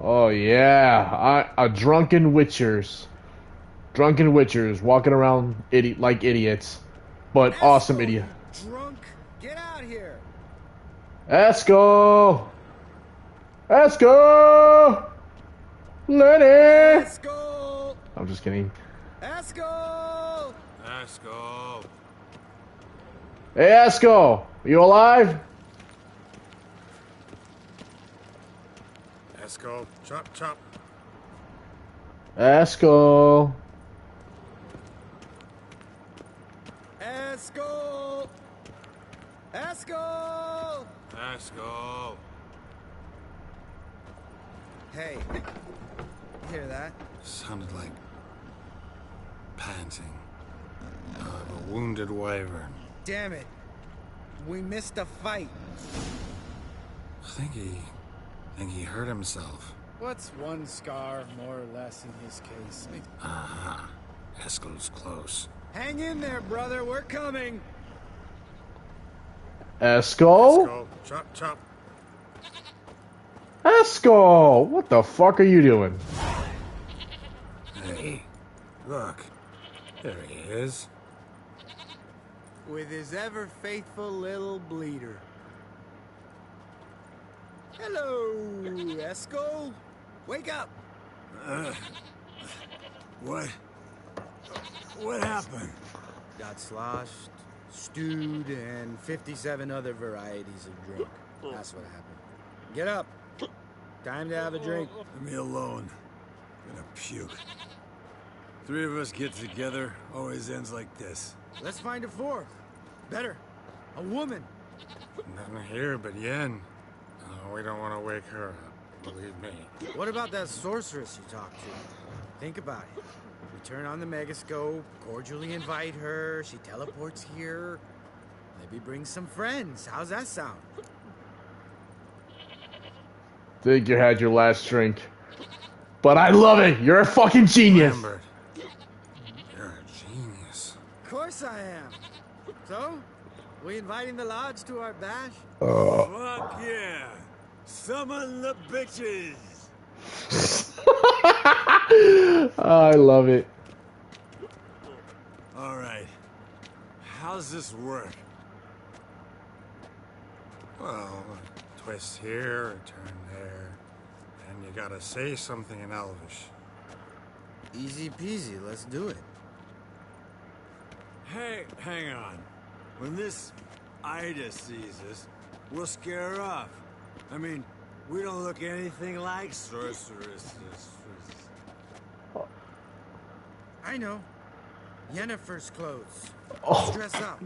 Oh yeah, a drunken witchers. Drunken witchers walking around like idiots. But awesome idiot. Drunk, get out here. Eskel! Eskel! Lenny! Eskel! I'm just kidding. Eskel! Eskel! Hey Eskel! Are you alive? Eskel, chop chop. Eskel! Eskel! Eskel! Eskel! Hey, you hear that? Sounded like panting of a wounded wyvern. Damn it. We missed a fight. I think he hurt himself. What's one scar, more or less, in his case? Aha. Eskel's close. Hang in there, brother. We're coming. Eskel? Eskel, chop chop. Eskel! What the fuck are you doing? Hey, look. There he is. With his ever faithful little bleeder. Hello, Eskel. Wake up. What happened? Got sloshed, stewed, and 57 other varieties of drink. That's what happened. Get up. Time to have a drink. Leave me alone. I'm gonna puke. Three of us get together, always ends like this. Let's find a fourth. Better. A woman. Nothing here but Yen. Oh, we don't want to wake her up, believe me. What about that sorceress you talked to? Think about it. We turn on the megascope, cordially invite her, she teleports here. Maybe bring some friends. How's that sound? Think you had your last drink. But I love it! You're a fucking genius! Lambert, you're a genius. Of course I am. So, we inviting the lodge to our bash? Fuck yeah! Summon the bitches! I love it. Alright. How's this work? Well, a twist here, a turn there, and you gotta say something in Elvish. Easy peasy, let's do it. Hey, hang on. When this Ida sees us, we'll scare her off. I mean, we don't look anything like sorceresses. I know. Yennefer's clothes. Oh. Dress up.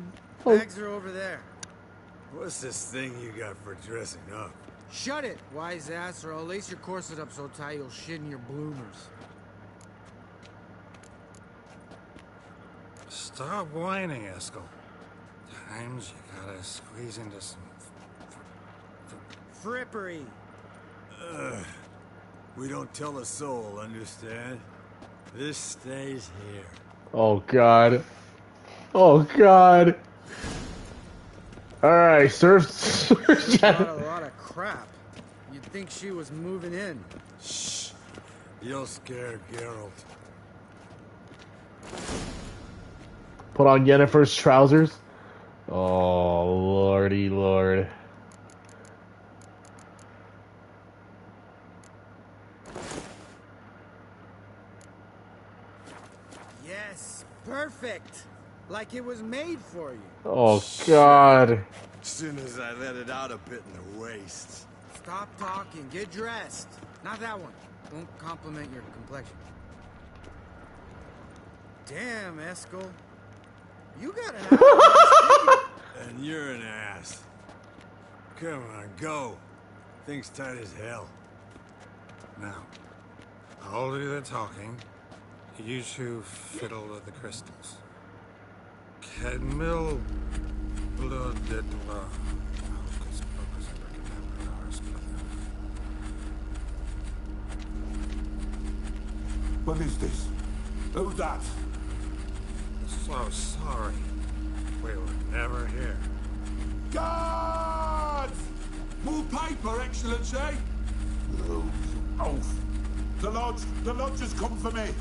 Bags are over there. What's this thing you got for dressing up? Shut it, wise ass, or I'll lace your corset up so tight you'll shit in your bloomers. Stop whining, Eskel. Times you gotta squeeze into some frippery. We don't tell a soul, understand? This stays here. Oh god. Oh god. Alright, serve. Got a lot of crap. You'd think she was moving in. Shh. You'll scare Geralt. Put on Yennefer's trousers. Oh, lordy lord. Yes, perfect. Like it was made for you. Oh god. As soon as I let it out a bit in the waist. Stop talking, get dressed. Not that one. Won't compliment your complexion. Damn, Eskel. You got an ass. And you're an ass. Come on, go. Thing's tight as hell. Now, I'll do the talking. You two fiddle with the crystals. Kedmil blooded love. Hocus pocus abracadabra. What is this? Who's that? So sorry. We were never here. Guards! More paper, Excellency! Oh, you oaf. The lodge has come for me.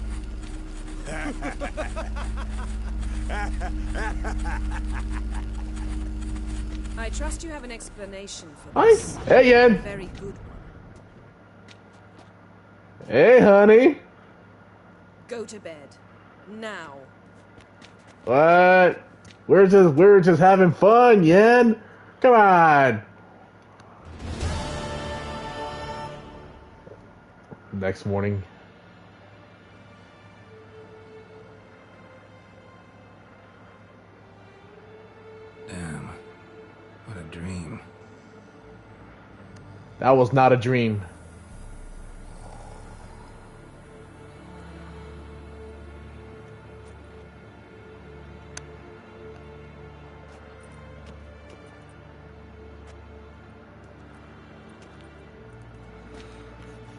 I trust you have an explanation for this. Hey, Yen. A very good one. Hey, honey. Go to bed. Now. What? We're just having fun, Yen. Come on. Next morning. Damn. What a dream. That was not a dream.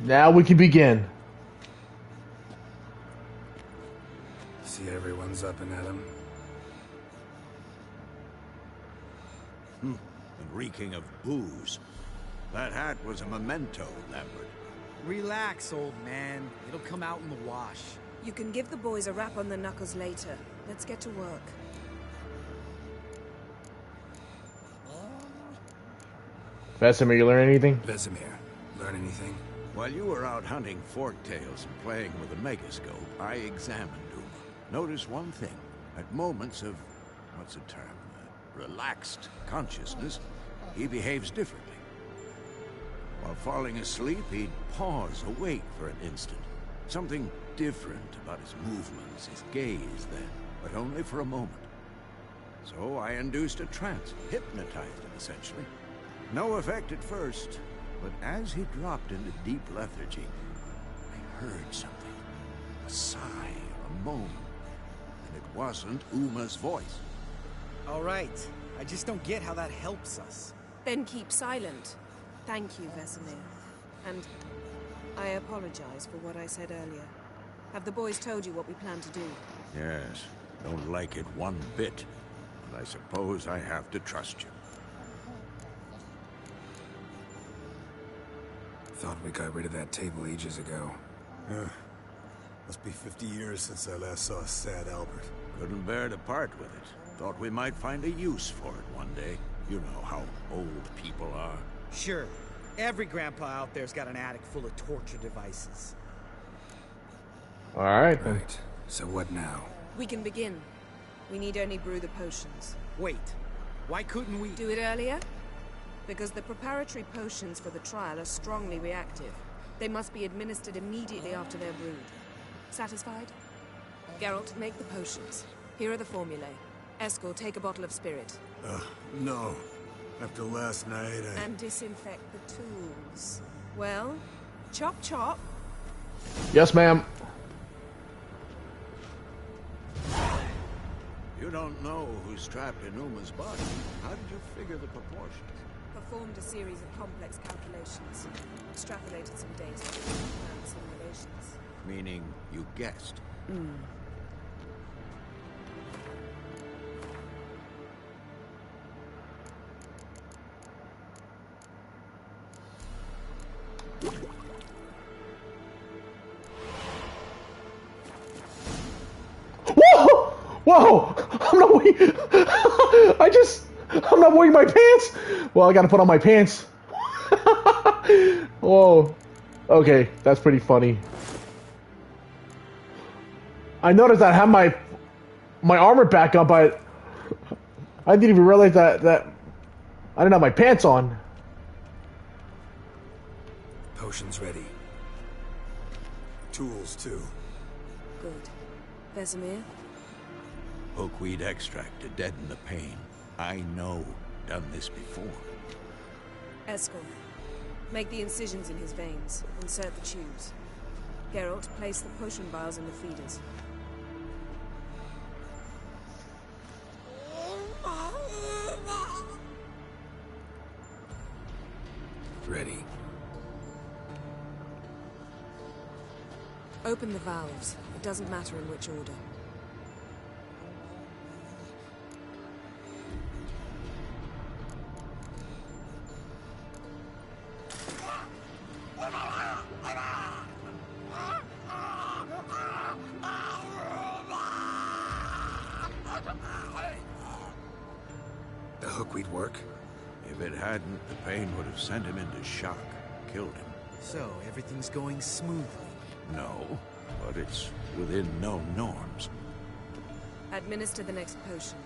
Now we can begin. See, everyone's up and at 'em. And reeking of booze. That hat was a memento, Lambert. Relax, old man. It'll come out in the wash. You can give the boys a rap on the knuckles later. Let's get to work. Vesemir, you learn anything? Vesemir, learn anything? While you were out hunting forktails and playing with a megascope, I examined Uma. Notice one thing. At moments of, what's the term, relaxed consciousness, he behaves differently. While falling asleep, he'd pause, awake for an instant. Something different about his movements, his gaze then, but only for a moment. So I induced a trance, hypnotized him essentially. No effect at first, but as he dropped into deep lethargy, I heard something. A sigh or a moan. And it wasn't Uma's voice. All right. I just don't get how that helps us. Then keep silent. Thank you, Vesemir. And I apologize for what I said earlier. Have the boys told you what we plan to do? Yes, don't like it one bit. And I suppose I have to trust you. Thought we got rid of that table ages ago. Must be 50 years since I last saw sad Albert. Couldn't bear to part with it. Thought we might find a use for it one day. You know how old people are. Sure. Every grandpa out there's got an attic full of torture devices. Alright then. Right. So what now? We can begin. We need only brew the potions. Wait. Why couldn't we do it earlier? Because the preparatory potions for the trial are strongly reactive. They must be administered immediately after they're brewed. Satisfied? Geralt, make the potions. Here are the formulae. Eskel, take a bottle of spirit. No. After last night, And disinfect the tools. Well, chop chop. Yes, ma'am. You don't know who's trapped in Uma's body. How did you figure the proportions? Performed a series of complex calculations. Extrapolated some data and simulations. Meaning you guessed. Whoa! Whoa! I'm not wearing... I'm not wearing my pants! Well, I gotta put on my pants. Whoa. Okay, that's pretty funny. I noticed I have my armor back up, but I didn't even realize that I didn't have my pants on. Potion's ready. Tools, too. Good. Vesemir? Hookweed extract to deaden the pain. I know. Done this before. Eskel, make the incisions in his veins. Insert the tubes. Geralt, place the potion vials in the feeders. Ready. Open the valves. It doesn't matter in which order. The hookweed work? If it hadn't, the pain would have sent him into shock, killed him. So, everything's going smoothly? No, but it's within known norms. Administer the next potion.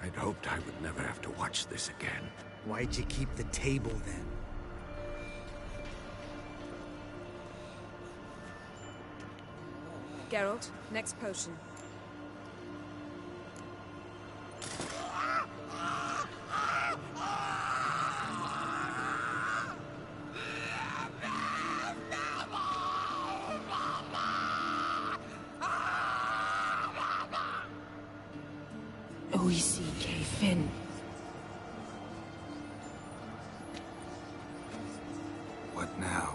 I'd hoped I would never have to watch this again. Why'd you keep the table then? Geralt, next potion. Finn. What now?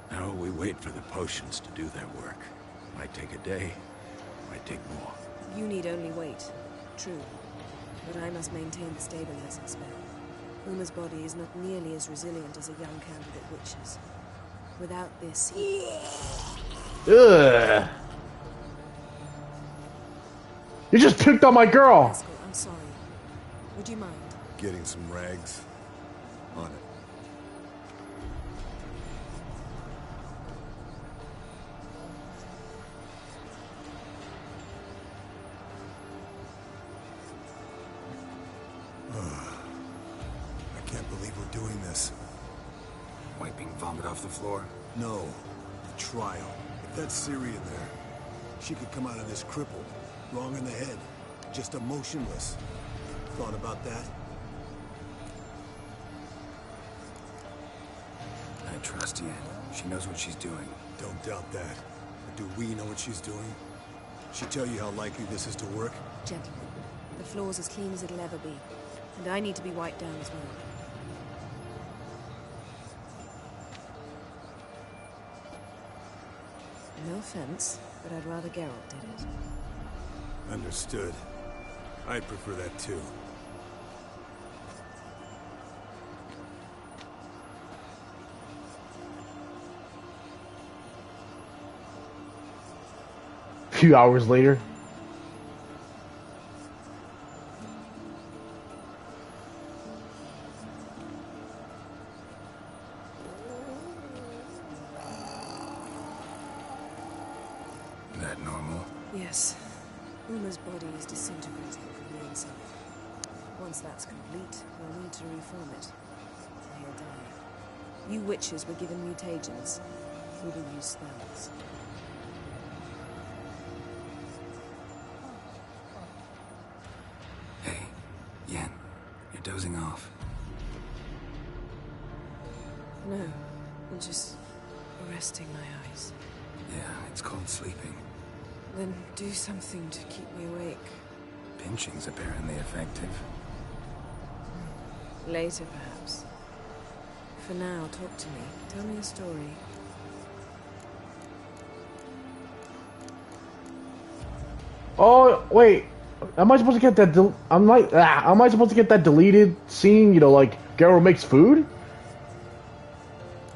Now we wait for the potions to do their work. Might take a day, might take more. You need only wait. True. But I must maintain the stabilizing spell. Uma's body is not nearly as resilient as a young candidate witch's. Without this, Ugh. You just picked on my girl. I'm sorry. Would you mind? getting some rags. On it. I can't believe we're doing this. Wiping vomit off the floor? No. The trial. If that's Siri in there, she could come out of this crippled. Wrong in the head. Just emotionless. Thought about that? I trust Yen. She knows what she's doing. Don't doubt that. But do we know what she's doing? She tell you how likely this is to work? Gentlemen, the floor's as clean as it'll ever be. And I need to be wiped down as well. No offense, but I'd rather Geralt did it. Understood. I'd prefer that too. A few hours later. That normal? Yes. Uma's body is disintegrating from the inside. Once that's complete, we'll need to reform it. Or he'll die. You witches were given mutagens. We will use spells. Hey, Yen, you're dozing off. No, I'm just resting my eyes. Yeah, it's called sleeping. Then do something to keep me awake. Pinching's apparently effective. Later, perhaps. For now, talk to me. Tell me a story. Oh wait, am I supposed to get that? Am I supposed to get that deleted scene? You know, like Geralt makes food.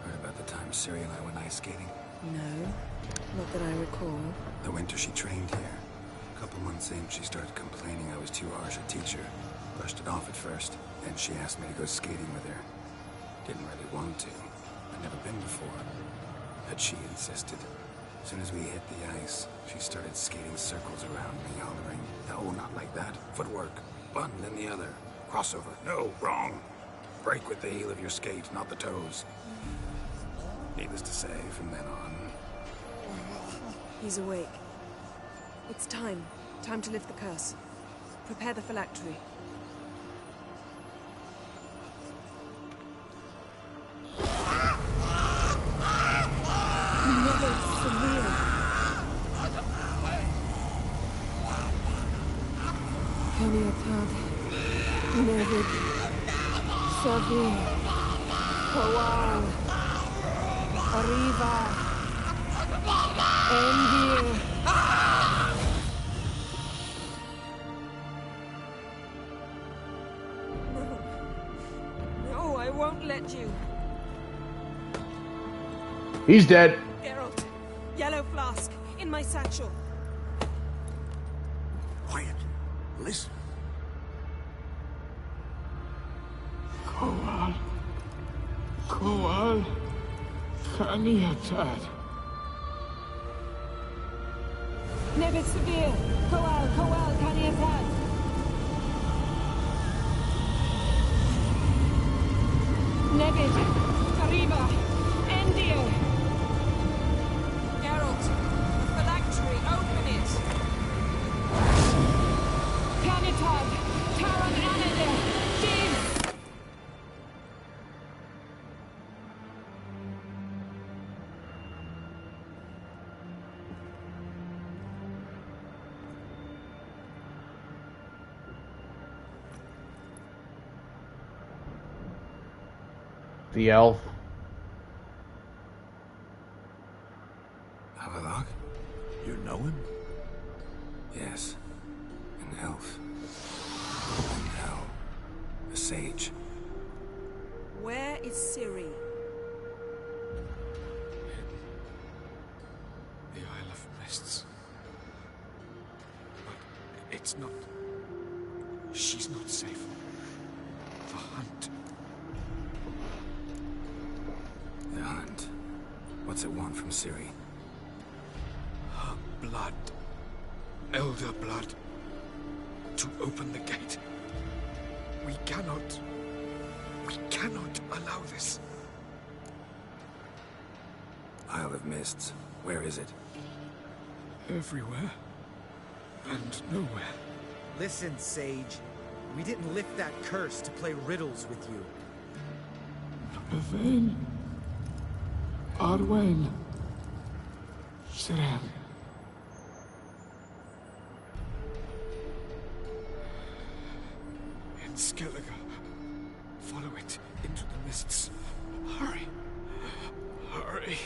Heard about the time Ciri and I went ice skating? No, not that I recall. The winter she trained here. A couple months in, she started complaining I was too harsh a teacher. Brushed it off at first, then she asked me to go skating with her. Didn't really want to. I'd never been before. But she insisted. As soon as we hit the ice, she started skating circles around me, hollering, "No, not like that. Footwork. One, then the other. Crossover. No, wrong. Break with the heel of your skate, not the toes." Needless to say, from then on... He's awake. It's time. Time to lift the curse. Prepare the phylactery. Never severe. Keniatad. Nevid. Savir. Kowal. Arriva. Endir. No, I won't let you. He's dead. Geralt, yellow flask in my satchel. Quiet. Listen. Kowal. Kowal. Kaniatad. Nevid severe. Kowal, Kaniatad. Nevid. Arriba. Endir. Geralt, the phylactery, open it. Kaniatad. Taran Anadir. Div. The elf. Havelock? You know him? Yes. An elf. And hell. A sage. Where is Ciri? The Isle of Mists. But it's not... She's not safe. hunt. The hunt. What's it want from Ciri? Her blood. Elder blood. To open the gate. We cannot allow this. Isle of Mists. Where is it? Everywhere. And nowhere. Listen, Sage. We didn't lift that curse to play riddles with you. Yvain. Arwen. Siren. In Skellige. Follow it into the mists. Hurry. Hurry.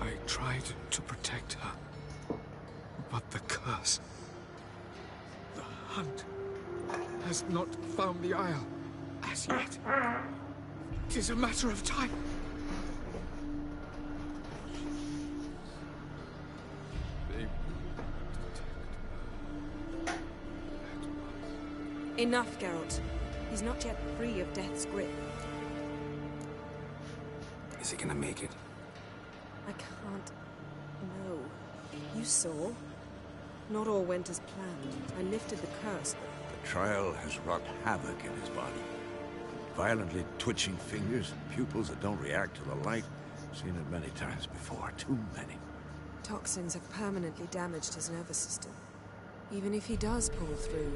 I tried to protect her. But the curse... The hunt has not found the Isle as yet. It is a matter of time. Enough, Geralt. He's not yet free of death's grip. Is he gonna make it? I can't... No. You saw? Not all went as planned. I lifted the curse, but... The trial has wrought havoc in his body. Violently twitching fingers, pupils that don't react to the light. Seen it many times before, too many. Toxins have permanently damaged his nervous system. Even if he does pull through...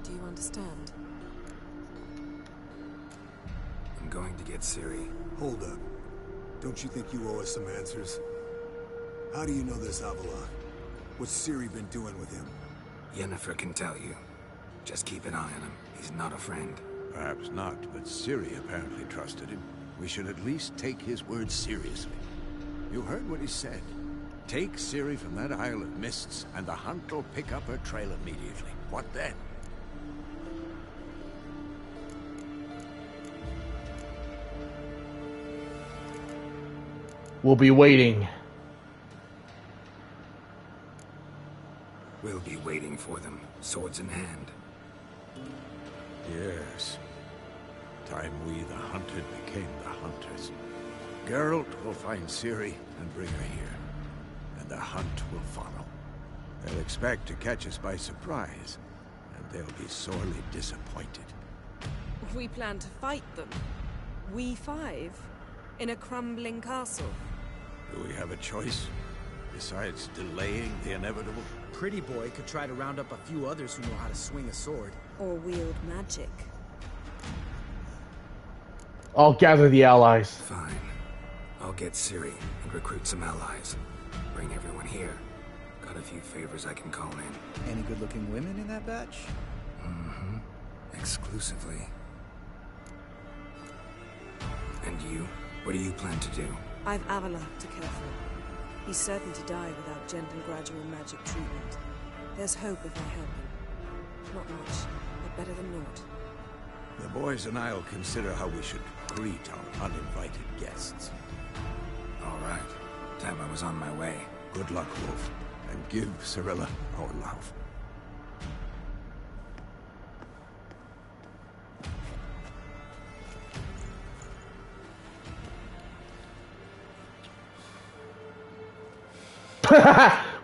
Do you understand? I'm going to get Ciri. Hold up. Don't you think you owe us some answers? How do you know this Avalon? What's Ciri been doing with him? Yennefer can tell you. Just keep an eye on him. He's not a friend. Perhaps not, but Ciri apparently trusted him. We should at least take his words seriously. You heard what he said. Take Ciri from that Isle of Mists, and the hunt will pick up her trail immediately. What then? We'll be waiting. We'll be waiting for them, swords in hand. Yes. Time we, the hunted, became the hunters. Geralt will find Ciri and bring her here, and the hunt will follow. They'll expect to catch us by surprise, and they'll be sorely disappointed. We plan to fight them. We five? In a crumbling castle? Do we have a choice? Besides delaying the inevitable? Pretty Boy could try to round up a few others who know how to swing a sword. Or wield magic. I'll gather the allies. Fine. I'll get Ciri and recruit some allies. Bring everyone here. Got a few favors I can call in. Any good-looking women in that batch? Mm-hmm. Exclusively. And you? What do you plan to do? I've Avalon to care for. He's certain to die without gentle, gradual magic treatment. There's hope if I help him. Not much, but better than naught. The boys and I'll consider how we should greet our uninvited guests. All right. Time I was on my way. Good luck, Wolf. And give Cirilla our love.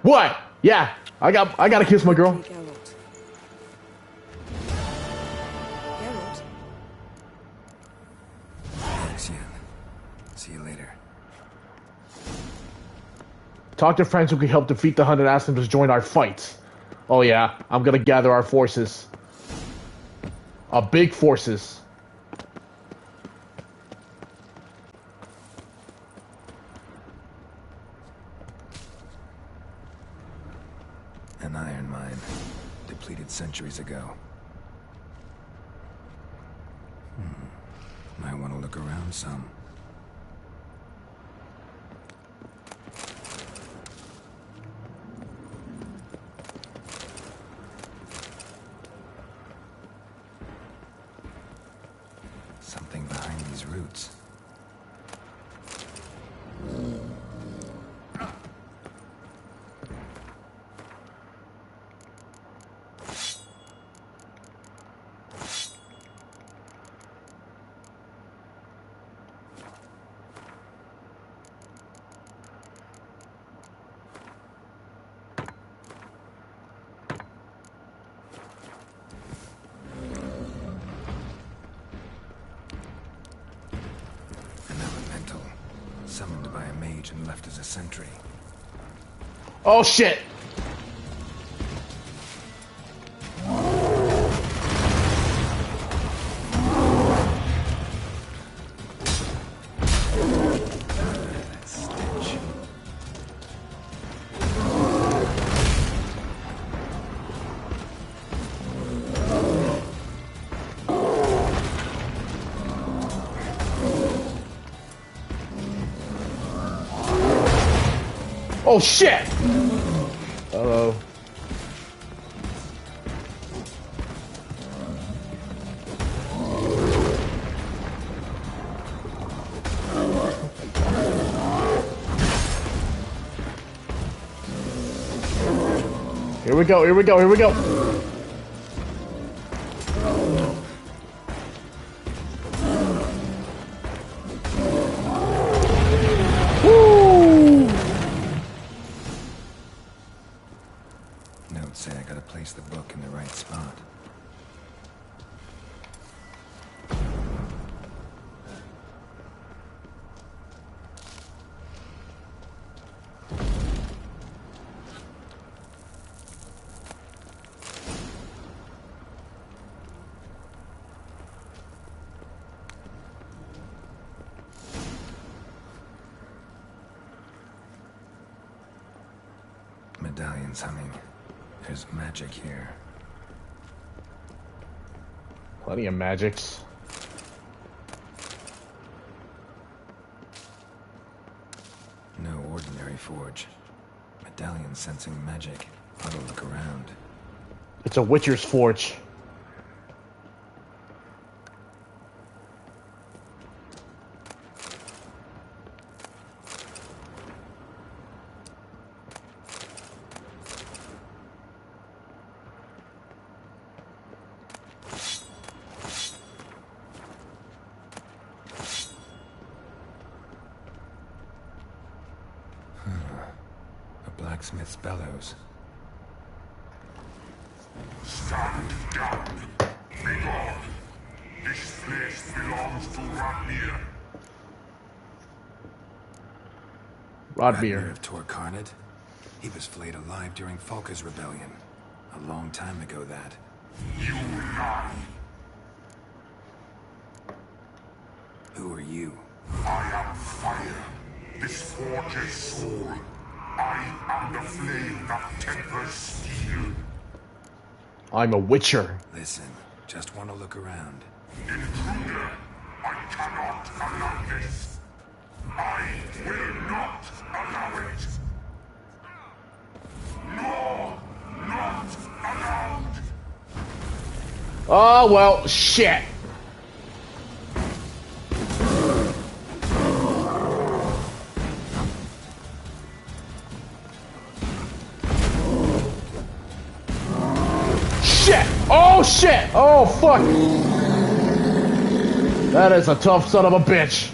What? Yeah, I gotta kiss my girl. Geralt. Geralt? Thanks, Yen. See you later. Talk to friends who can help defeat the hunt and ask them to join our fight. Oh yeah, I'm gonna gather our forces. Our big forces. An iron mine. Depleted centuries ago. Might want to look around some. Something behind these roots. summoned by a mage and left as a sentry. Oh shit! Oh shit! Uh-oh. Here we go, here we go, here we go! Woo! Notes say I gotta place the book in the right spot. Medallion's humming. There's magic here. Plenty of magics. No ordinary forge. Medallion sensing magic. Ought to look around. It's a Witcher's forge. Blacksmith's bellows. Stand down. Be gone. This place belongs to Radmir. Radmir of Torcarnid? He was flayed alive during Falka's rebellion. A long time ago, that. You lie. Who are you? I am fire. This forge's soul. I am the flame that tempers steel. I'm a Witcher. Listen, just want to look around. Intruder, I cannot allow this. I will not allow it. No, not allowed. Oh, well, shit. Shit! Oh, shit! Oh, fuck! That is a tough son of a bitch.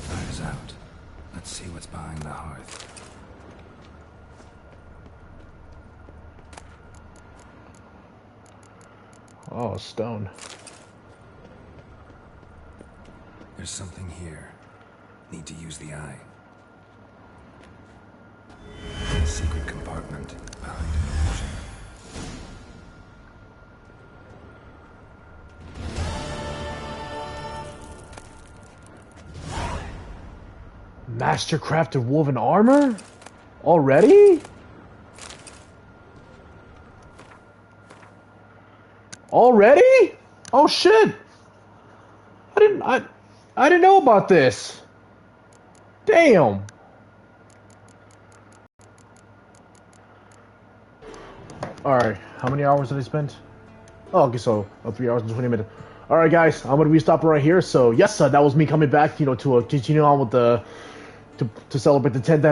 Fire's out. Let's see what's behind the hearth. Oh, stone. There's something here. Need to use the eye. A secret compartment behind an illusion. Mastercrafted woven armor? Already? Already? Oh shit! I didn't know about this. Damn. Alright, how many hours did I spend? Oh, okay, so 3 hours and 20 minutes. Alright guys, I'm gonna be stopping right here. So yes, that was me coming back, to continue on with the to celebrate the 10th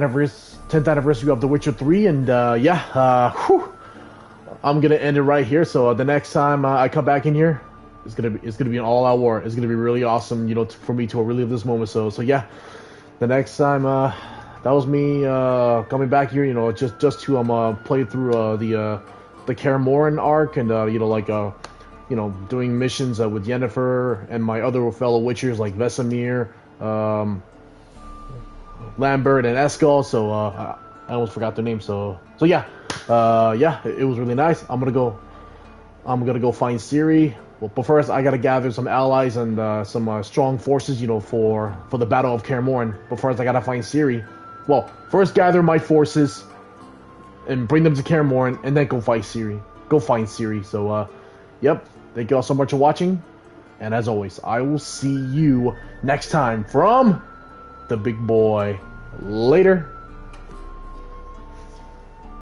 10th anniversary of The Witcher 3, and I'm gonna end it right here. So the next time I come back in here, it's gonna be an all-out war. It's gonna be really awesome, you know, for me to relive this moment. So yeah, the next time that was me coming back here, you know, just to play through the KAER MORHEN arc, and you know, like you know, doing missions with Yennefer and my other fellow Witchers like Vesemir, Lambert, and Eskel. So I almost forgot their names. So yeah, it was really nice. I'm gonna go find Ciri. Well, but first I gotta gather some allies and some strong forces, you know, for the Battle of KAER MORHEN. But first I gotta find Ciri. Well, first gather my forces and bring them to KAER MORHEN, and then go find Ciri. So yep. Thank you all so much for watching, and as always, I will see you next time from the Big Boy. Later.